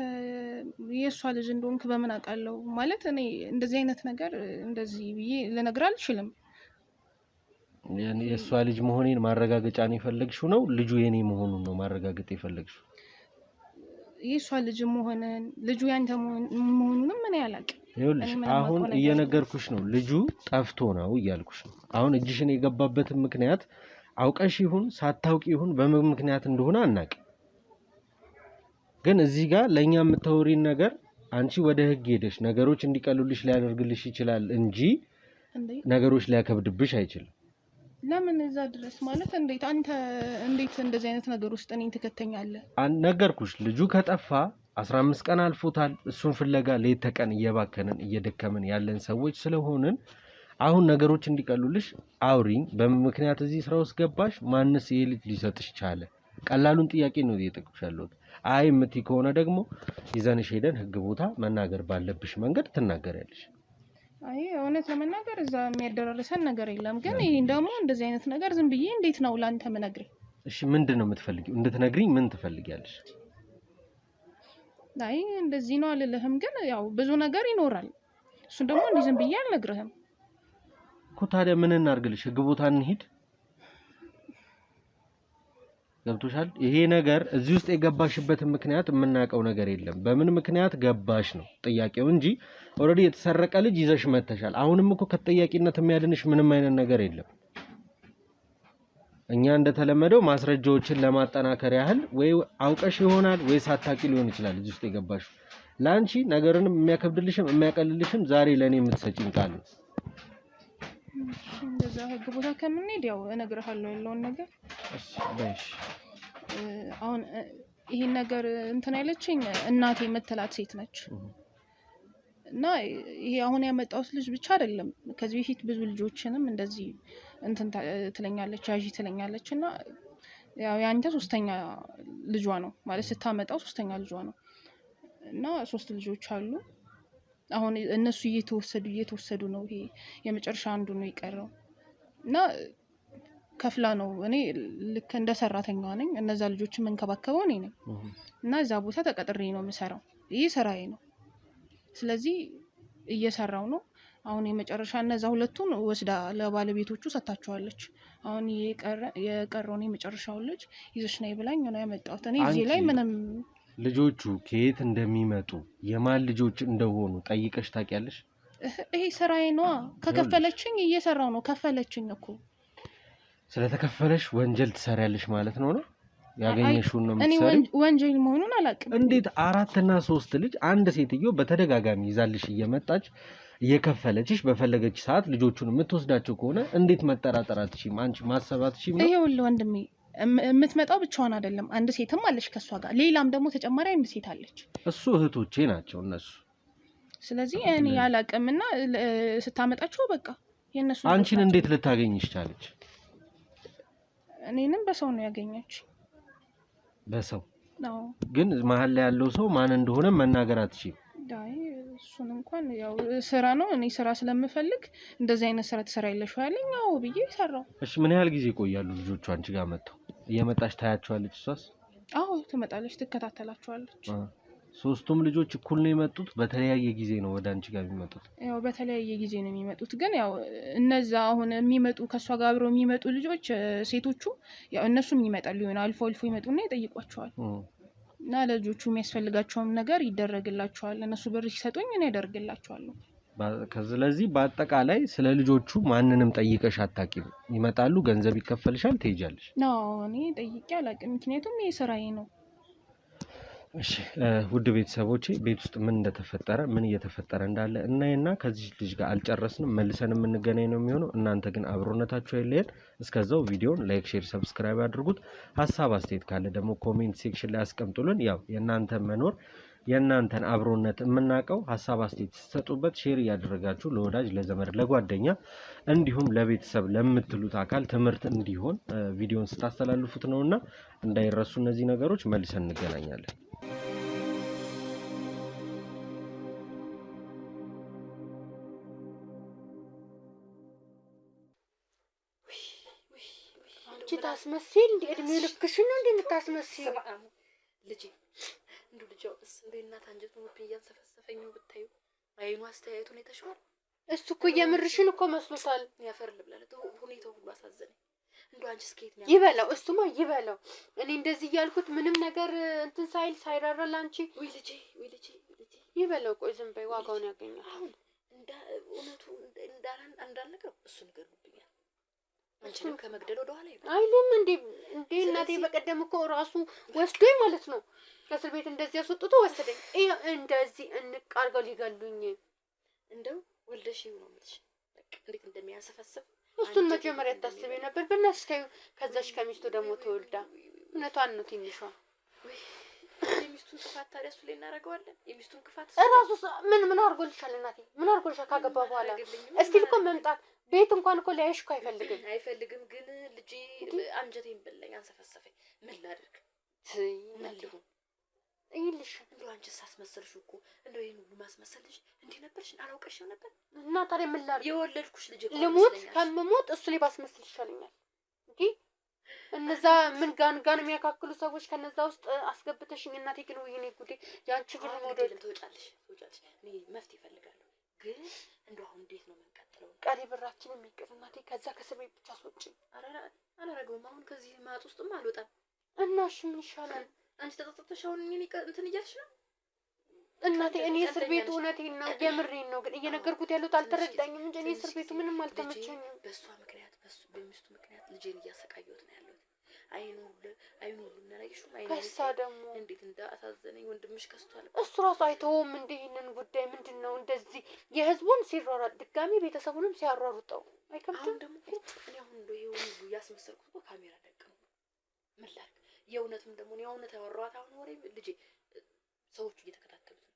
[SPEAKER 2] የእሷ ልጅ እንደሆንክ በምን አውቃለሁ? ማለት እኔ እንደዚህ አይነት ነገር እንደዚህ ብዬ ልነግርህ አልችልም።
[SPEAKER 4] የእሷ ልጅ መሆኔን ማረጋገጫ ነው የፈለግሽው ነው? ልጁ የኔ መሆኑን ነው ማረጋገጥ የፈለግሽው?
[SPEAKER 2] የእሷ ልጅ መሆንን ልጁ ያንተ መሆኑንም ምን አላውቅም።
[SPEAKER 4] ይኸውልሽ አሁን እየነገርኩሽ ነው። ልጁ ጠፍቶ ነው እያልኩሽ ነው። አሁን እጅሽን የገባበትን ምክንያት አውቀሽ ይሁን ሳታውቂ ይሁን በምን ምክንያት እንደሆነ አናውቅም። ግን እዚህ ጋር ለኛ የምታወሪን ነገር አንቺ ወደ ህግ ሄደሽ ነገሮች እንዲቀሉልሽ ሊያደርግልሽ ይችላል እንጂ ነገሮች ሊያከብድብሽ አይችልም።
[SPEAKER 2] ለምን እዛ ድረስ ማለት እንዴት አንተ እንዴት እንደዚህ አይነት ነገር ውስጥ እኔን ትከተኛለህ?
[SPEAKER 4] ነገርኩሽ ልጁ ከጠፋ 15 ቀን አልፎታል። እሱን ፍለጋ ሌት ተቀን እየባከንን እየደከምን ያለን ሰዎች ስለሆንን አሁን ነገሮች እንዲቀሉልሽ አውሪኝ። በምን ምክንያት እዚህ ስራ ውስጥ ገባሽ? ማንስ ይሄ ልጅ ሊሰጥሽ ቻለ? ቀላሉን ጥያቄ ነው እየጠየቅኩሻለሁ። አይ እምትይ ከሆነ ደግሞ ይዘንሽ ሄደን ህግ ቦታ መናገር ባለብሽ መንገድ ትናገሪያለሽ።
[SPEAKER 2] አይ እውነት ለመናገር እዛ የሚያደራርሰን ነገር የለም። ግን ይሄን ደግሞ እንደዚህ አይነት ነገር ዝም ብዬ እንዴት ነው ላንተ ምነግርህ?
[SPEAKER 4] እሺ ምንድን ነው የምትፈልጊው? እንድትነግሪኝ ምን ትፈልጊያለሽ?
[SPEAKER 2] አይ እንደዚህ ነው አልልህም፣ ግን ያው ብዙ ነገር ይኖራል። እሱን ደግሞ እንዲህ ዝም ብዬ አልነግርህም
[SPEAKER 4] እኮ። ታዲያ ምን እናርግልሽ? ህግ ቦታ እንሂድ? ገብቶሻል? ይሄ ነገር እዚህ ውስጥ የገባሽበትን ምክንያት የምናውቀው ነገር የለም። በምን ምክንያት ገባሽ ነው ጥያቄው እንጂ ኦልሬዲ የተሰረቀ ልጅ ይዘሽ መተሻል። አሁንም እኮ ከተጠያቂነት የሚያድንሽ ምንም አይነት ነገር የለም። እኛ እንደተለመደው ማስረጃዎችን ለማጠናከር ያህል ወይ አውቀሽ ይሆናል ወይ ሳታቂ ሊሆን ይችላል እዚህ ውስጥ የገባሽ። ላንቺ ነገርንም የሚያከብድልሽም የሚያቀልልሽም ዛሬ ለኔ የምትሰጪኝ ቃል ነው።
[SPEAKER 2] እንደዛ ህግ ቦታ ከምንሄድ ያው እነግርሃለሁ ያለውን ነገር።
[SPEAKER 4] እሺ በሽ
[SPEAKER 2] አሁን ይሄን ነገር እንትን ያለችኝ እናቴ የምትላት ሴት ነች። እና ይሄ አሁን ያመጣሁት ልጅ ብቻ አይደለም፣ ከዚህ በፊት ብዙ ልጆችንም እንደዚህ እንትን ትለኛለች፣ ያዢ ትለኛለች። እና ያው ያንተ ሶስተኛ ልጇ ነው ማለት ስታመጣው ሶስተኛ ልጇ ነው። እና 3 ልጆች አሉ። አሁን እነሱ እየተወሰዱ ነው። ይሄ የመጨረሻ አንዱ ነው የቀረው። እና ከፍላ ነው እኔ ልክ እንደ ሰራተኛዋ ነኝ። እነዛ ልጆች መንከባከበው እኔ ነኝ። እና እዛ ቦታ ተቀጥሬ ነው የምሰራው። ይሄ ስራዬ ነው። ስለዚህ እየሰራው ነው። አሁን የመጨረሻ እነዛ ሁለቱን ወስዳ ለባለቤቶቹ ሰጣቸዋለች። አሁን የቀረውን የመጨረሻው ልጅ ይዘሽ ነይ ብላኝ ነው ያመጣሁት። እኔ እዚህ ላይ ምንም
[SPEAKER 4] ልጆቹ ከየት እንደሚመጡ የማን ልጆች እንደሆኑ ጠይቀሽ ታውቂያለሽ?
[SPEAKER 2] ይሄ ስራዬ ነው። ከከፈለችኝ እየሰራው ነው። ከፈለችኝ እኮ
[SPEAKER 4] ስለተከፈለሽ ወንጀል ትሰሪያለሽ ማለት ነው። ያገኘሽውን ነው የምትሰሪው።
[SPEAKER 2] እኔ ወንጀል መሆኑን አላውቅም።
[SPEAKER 4] እንዴት 4 እና 3 ልጅ አንድ ሴትዮ በተደጋጋሚ ይዛልሽ እየመጣች እየከፈለችሽ በፈለገች ሰዓት ልጆቹን የምትወስዳቸው ከሆነ እንዴት መጠራጠር አትችይም? አንቺ ማሰብ አትችይም ነው?
[SPEAKER 2] ይኸውልህ ወንድሜ የምትመጣው ብቻዋን አይደለም። አንድ ሴትም አለች ከሷ ጋር፣ ሌላም ደግሞ ተጨማሪ አንድ ሴት አለች።
[SPEAKER 4] እሱ እህቶቼ ናቸው እነሱ።
[SPEAKER 2] ስለዚህ እኔ አላውቅምና ስታመጣቸው በቃ የነሱ።
[SPEAKER 4] አንቺን እንዴት ልታገኝሽ ቻለች?
[SPEAKER 2] እኔንም በሰው ነው ያገኘች።
[SPEAKER 4] በሰው
[SPEAKER 2] ነው?
[SPEAKER 4] ግን መሀል ላይ ያለው ሰው ማን እንደሆነ መናገር አትችይም?
[SPEAKER 2] ዳይ እሱን እንኳን ያው ስራ ነው። እኔ ስራ ስለምፈልግ እንደዚህ አይነት ስራ ትሰራለሽ ያለኝ አዎ ብዬ ሰራው።
[SPEAKER 4] እሺ ምን ያህል ጊዜ ይቆያሉ ልጆቹ አንቺ ጋር መጥተው? እየመጣች ታያቸዋለች እሷስ?
[SPEAKER 2] አዎ ትመጣለች፣ ትከታተላቸዋለች።
[SPEAKER 4] ሶስቱም ልጆች እኩል ነው የመጡት? በተለያየ ጊዜ ነው ወደ አንቺ ጋር የሚመጡት?
[SPEAKER 2] ያው በተለያየ ጊዜ ነው የሚመጡት። ግን ያው እነዛ አሁን የሚመጡ ከሷ ጋር አብረው የሚመጡ ልጆች ሴቶቹ ያው እነሱም ይመጣሉ ይሆን አልፎ ይመጡና ይጠይቋቸዋል እና ለልጆቹ የሚያስፈልጋቸውን ነገር ይደረግላቸዋል። እነሱ ብር ሲሰጡኝ እኔ ያደርግላቸዋለሁ።
[SPEAKER 4] ስለዚህ በአጠቃላይ ስለ ልጆቹ ማንንም ጠይቀሽ አታውቂም? ይመጣሉ፣ ገንዘብ ይከፈልሻል፣ ትሄጃለሽ?
[SPEAKER 2] ነው እኔ ጠይቄ አላውቅም፣ ምክንያቱም ይሄ ስራዬ ነው።
[SPEAKER 4] እሺ ውድ ቤተሰቦቼ ቤት ውስጥ ምን እንደተፈጠረ ምን እየተፈጠረ እንዳለ እናይና ከዚህ ልጅ ጋር አልጨረስንም፣ መልሰን የምንገናኝ ነው የሚሆነው። እናንተ ግን አብሮነታችሁ አይለየን። እስከዛው ቪዲዮን ላይክ፣ ሼር፣ ሰብስክራይብ አድርጉት። ሀሳብ አስተያየት ካለ ደግሞ ኮሜንት ሴክሽን ላይ አስቀምጡልን። ያው የእናንተ መኖር የእናንተን አብሮነት የምናውቀው ሀሳብ አስተያየት ስትሰጡበት ሼር እያደረጋችሁ ለወዳጅ ለዘመድ ለጓደኛ እንዲሁም ለቤተሰብ ለምትሉት አካል ትምህርት እንዲሆን ቪዲዮን ስታስተላልፉት ነውና እንዳይረሱ እነዚህ ነገሮች። መልሰን እንገናኛለን።
[SPEAKER 1] ታስመስል እንደ እድሜ ልክሽን ነው እንደምታስመስል
[SPEAKER 3] ልጅ እንዱ ልጅው እንደ እናት አንጀቱ ነው እያንሰፈሰፈኝ ነው ብታዩ። አይኑ አስተያየቱን የተሽዋል።
[SPEAKER 1] እሱ እኮ የምርሽን እኮ መስሎታል።
[SPEAKER 3] ያፈር ልብላለት ሁኔታው ሁሉ አሳዘነኝ። እንዱ አንቺ ስኬት ነው
[SPEAKER 1] ይበላው፣ እሱማ ይበላው። እኔ እንደዚህ ያልኩት ምንም ነገር እንትን ሳይራራል አንቺ
[SPEAKER 3] ወይ ልጅ
[SPEAKER 1] ይበላው። ቆይ ዝም በይ፣ ዋጋውን ያገኛል።
[SPEAKER 3] አሁን እውነቱ እንዳልነገረው እሱ ንገሩብኛል። አንቺንም ከመግደል ወደ ኋላ ይባል
[SPEAKER 1] አይልም እንዴ እናቴ በቀደም እኮ ራሱ ወስዶኝ ማለት ነው ከእስር ቤት እንደዚህ ያስወጥቶ ወሰደኝ። እንደዚህ እንቃርገው ሊገሉኝ።
[SPEAKER 3] እንደው ወልደሽው ነው የምልሽ በቃ እንዴት እንደሚያሰፈስፍ
[SPEAKER 1] እሱን መጀመሪያ ታስበኝ ነበር። በእናትሽ ተይው። ከዛሽ ከሚስቱ ደግሞ ተወልዳ እውነቷን ነው ትንሿ።
[SPEAKER 3] የሚስቱን ክፋት ታዲያ እሱ ላይ እናደርገዋለን። የሚስቱን ክፋት
[SPEAKER 1] እራሱ ምን አድርጎልሻል እናቴ? ምን አድርጎልሻል? ካገባ በኋላ እስቲ እኮ መምጣት ቤት እንኳን እኮ ሊያይሽ እኮ አይፈልግም።
[SPEAKER 3] ግን ልጄ አንጀቴን በላኝ፣ አንሰፈሰፈኝ። ምን ላድርግ? መልሁ
[SPEAKER 1] ይልሽ
[SPEAKER 3] እንደው አንቺስ አስመሰልሽው እኮ እንደው ይሄን ሁሉ ማስመሰልሽ እንዴ ነበርሽ? አላውቀሽው ነበር
[SPEAKER 1] እና ታዲያ ምን ላድርግ?
[SPEAKER 3] የወለድኩሽ ልጅ እኮ
[SPEAKER 1] ልሙት ከምሞት እሱ ላይ ባስመስል ይሻለኛል እንዴ። እነዛ ምን ጋን የሚያካክሉ ሰዎች ከነዛ ውስጥ አስገብተሽኝ እናቴ። ግን ወይኔ ጉዴ! ያንቺ ብር ሞዴል
[SPEAKER 3] ትወጫለሽ። እኔ መፍትሄ እፈልጋለሁ። ግን እንደው አሁን እንዴት ነው የምንቀጥለው?
[SPEAKER 1] ቀሪ ብራችንን የሚቀር እናቴ። ከዛ ከእስር ቤት ብቻ አስወጪ።
[SPEAKER 3] አላረገውም። አሁን ከዚህ ማጥ ውስጥም አልወጣም።
[SPEAKER 1] እና እሺ ምን ይሻላል?
[SPEAKER 3] አንቺ ተጠጥተሽ አሁን እኔ እንትን እያልሽ ነው
[SPEAKER 1] እናቴ። እኔ እስር ቤቱ እውነቴን ነው የምሬን ነው። ግን እየነገርኩት ያሉት አልተረዳኝም እንጂ እኔ እስር ቤቱ ምንም አልተመቸኝም።
[SPEAKER 3] በእሷ ምክንያት በሚስቱ ምክንያት ልጄን እያሰቃየሁት ነው ያለሁት። አይኑ ሁሉ እናላይሽው
[SPEAKER 1] ከሳ ደግሞ
[SPEAKER 3] እንዴት እንዳሳዘነኝ ወንድምሽ ከስቷል።
[SPEAKER 1] እሱ ራሱ አይተውም እንደ ይሄንን ጉዳይ ምንድን ነው እንደዚህ የህዝቡን ሲሯሯጥ ድጋሚ ቤተሰቡንም ሲያሯሩጠው አይከብድም?
[SPEAKER 3] አሁን ደግሞ እኔ አሁን እንደው ይሄ ሁሉ ያስመሰልኩት እኮ ካሜራ ደቀኑ። ምን ላድርግ? የእውነትም ደግሞ የእውነት ያወራኋት አሁን ወሬ ልጄ ሰዎቹ እየተከታተሉት ነው።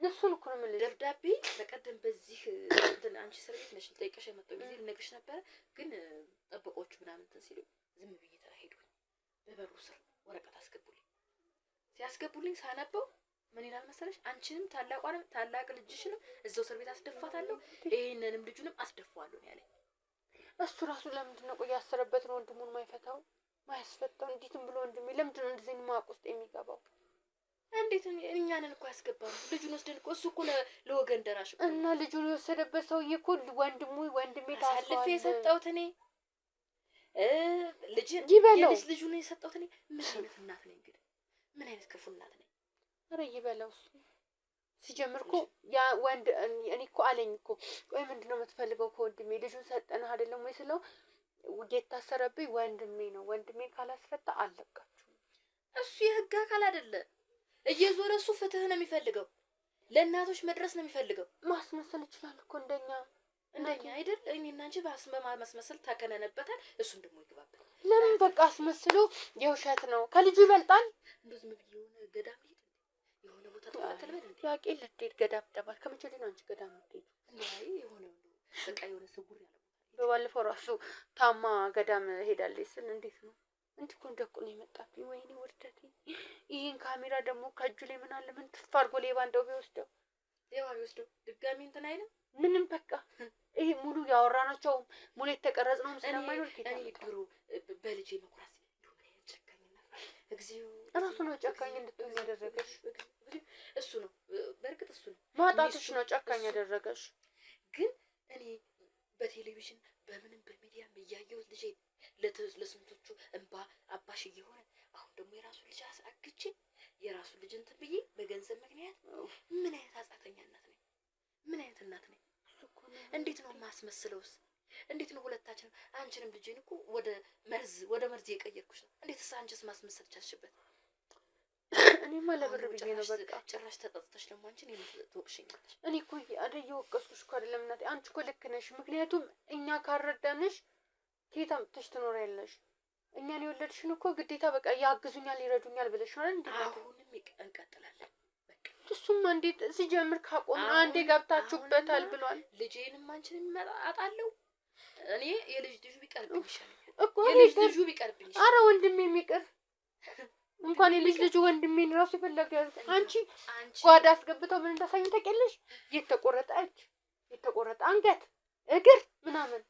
[SPEAKER 1] እሱን እኮ ነው የምልሽ።
[SPEAKER 3] ደብዳቤ በቀደም በዚህ እንትን አንቺ እስር ቤት ነሽ ልጠይቅሽ የመጣው ጊዜ ልነግርሽ ነበረ። ግን ጠበቆቹ ምናምን እንትን ሲሉ ዝም ብዬ ሄድኩኝ። በበሩ ስር ወረቀት አስገቡልኝ። ሲያስገቡልኝ ሳነበው ምን ይላል መሰለሽ? አንቺንም ታላቅ ልጅሽንም እዛው እስር ቤት አስደፋታለሁ፣ ይሄንንም ልጁንም አስደፋዋለሁ ያለኝ።
[SPEAKER 1] እሱ ራሱ ለምንድን ነው ቆይ ያሰረበት ነው ወንድሙን ማይፈታው ማያስፈታው? እንዴትም ብሎ ወንድሜ ለምንድን ነው እንደዚህ ማቅ ውስጥ የሚገባው?
[SPEAKER 3] እንዴት እኛንን እኮ ያስገባሉ። ልጁን ወስደን እኮ እሱ እኮ ለወገን ደራሽ እኮ
[SPEAKER 1] እና ልጁን የወሰደበት ሰውዬ እኮ ወንድሜ
[SPEAKER 3] ታሳልፌ የሰጠሁት እኔ
[SPEAKER 1] ይበለው
[SPEAKER 3] ልጁን የሰጠሁት እኔ። ምን አይነት እናት ነኝ እንግዲህ? ምን አይነት ክፉ እናት ነኝ?
[SPEAKER 1] ኧረ ይበለው እሱ ሲጀምር እኮ ያ ወንድ እኔ እኮ አለኝ እኮ ቆይ ምንድነው የምትፈልገው ከወንድሜ? ልጁን ሰጠንህ አይደለም ወይ ስለው የታሰረብኝ ወንድሜ ነው፣ ወንድሜን ካላስፈታ አለቃችሁ።
[SPEAKER 3] እሱ የህግ አካል አይደለ። እየዞረ እሱ ፍትህ ነው የሚፈልገው፣ ለእናቶች መድረስ ነው የሚፈልገው።
[SPEAKER 1] ማስመሰል ይችላል እኮ እንደኛ
[SPEAKER 3] አይደል? እኔና አንቺ በማስመሰል ታከነነበታል፣ እሱን ደግሞ ይግባበት።
[SPEAKER 1] ለምን በቃ አስመስሎ የውሸት ነው ከልጁ ይበልጣል።
[SPEAKER 3] እንደው ዝም ብዬ የሆነ ገዳም ሄድ የሆነ ቦታ ተፈተል በል እንዴ
[SPEAKER 1] ያቄ ልትሄድ ገዳም ተባል። ከመቼ ነው አንቺ ገዳም ልትሄድ?
[SPEAKER 3] አይ የሆነ በቃ የሆነ ስጉር ያለ
[SPEAKER 1] በባለፈው ራሱ ታማ ገዳም ሄዳለች ስል እንዴት ነው እንዴ ኮንደቁ ነው የመጣብኝ። ወይኔ ውርደቴ! ይሄን ካሜራ ደግሞ ከእጁ ላይ ምን አለ ምን ትፋርጎ ሌባ እንደው ቢወስደው ድጋሚ እንትን አይልም ምንም። በቃ ይሄ ሙሉ ያወራናቸው ሙሉ የተቀረጽነው ስለማይኖር
[SPEAKER 3] እኔ ድሮ በልጄ መኩራት እንደው ጨካኝና እግዚኦ
[SPEAKER 1] ራሱ ነው ጨካኝ እንድትሆኝ ያደረገሽ።
[SPEAKER 3] እሱ ነው በእርግጥ እሱ ነው
[SPEAKER 1] ማጣትሽ ነው ጨካኝ ያደረገሽ።
[SPEAKER 3] ግን እኔ በቴሌቪዥን በምንም በሚዲያም እያየሁት ልጄ ለስንቶቹ እንባ አባሽ እየሆነ አሁን ደግሞ የራሱ ልጅ አግቼ የራሱ ልጅ እንትን ብዬ በገንዘብ ምክንያት ምን አይነት አጻተኛ እናት ነኝ? ምን አይነት እናት ነኝ? እንዴት ነው ማስመስለውስ? እንዴት ነው ሁለታችንም አንቺንም ልጄን እኮ ወደ መርዝ የቀየርኩሽ ነው። እንዴትስ አንቺስ ማስመሰል ቻልሽበት?
[SPEAKER 1] እኔማ ለብር ብዬ ነው በቃ።
[SPEAKER 3] ጭራሽ ተጠጥተሽ ደግሞ አንቺን የምትወቅሽኛለሽ።
[SPEAKER 1] እኔ እኮ እየወቀስኩሽ እኮ አይደለም እናቴ፣ አንቺ እኮ ልክ ነሽ። ምክንያቱም እኛ ካረዳንሽ ከየት አምጥተሽ ትኖሪያለሽ? እኛን የወለድሽን እኮ ግዴታ በቃ ያግዙኛል ይረዱኛል ብለሽ ነው እንዴ?
[SPEAKER 3] አሁንም እንቀጥላለን በቃ።
[SPEAKER 1] እሱማ እንዴት ሲጀምር ካቆም አንዴ ገብታችሁበታል ብሏል።
[SPEAKER 3] ልጄንም አንቺንም አጣለው። እኔ የልጅ ልጁ ቢቀርብኝ ይሻለኛል
[SPEAKER 1] እኮ
[SPEAKER 3] የልጅ ልጁ ቢቀርብኝ ይሻለኛል።
[SPEAKER 1] አረ ወንድሜ የሚቀር እንኳን የልጅ ልጁ ወንድሜን ራሱ ይፈለጋል። አንቺ ጓዳ አስገብተው ምን እንዳሳኝ ታውቂያለሽ? የተቆረጠ እጅ፣ የተቆረጠ አንገት፣ እግር ምናምን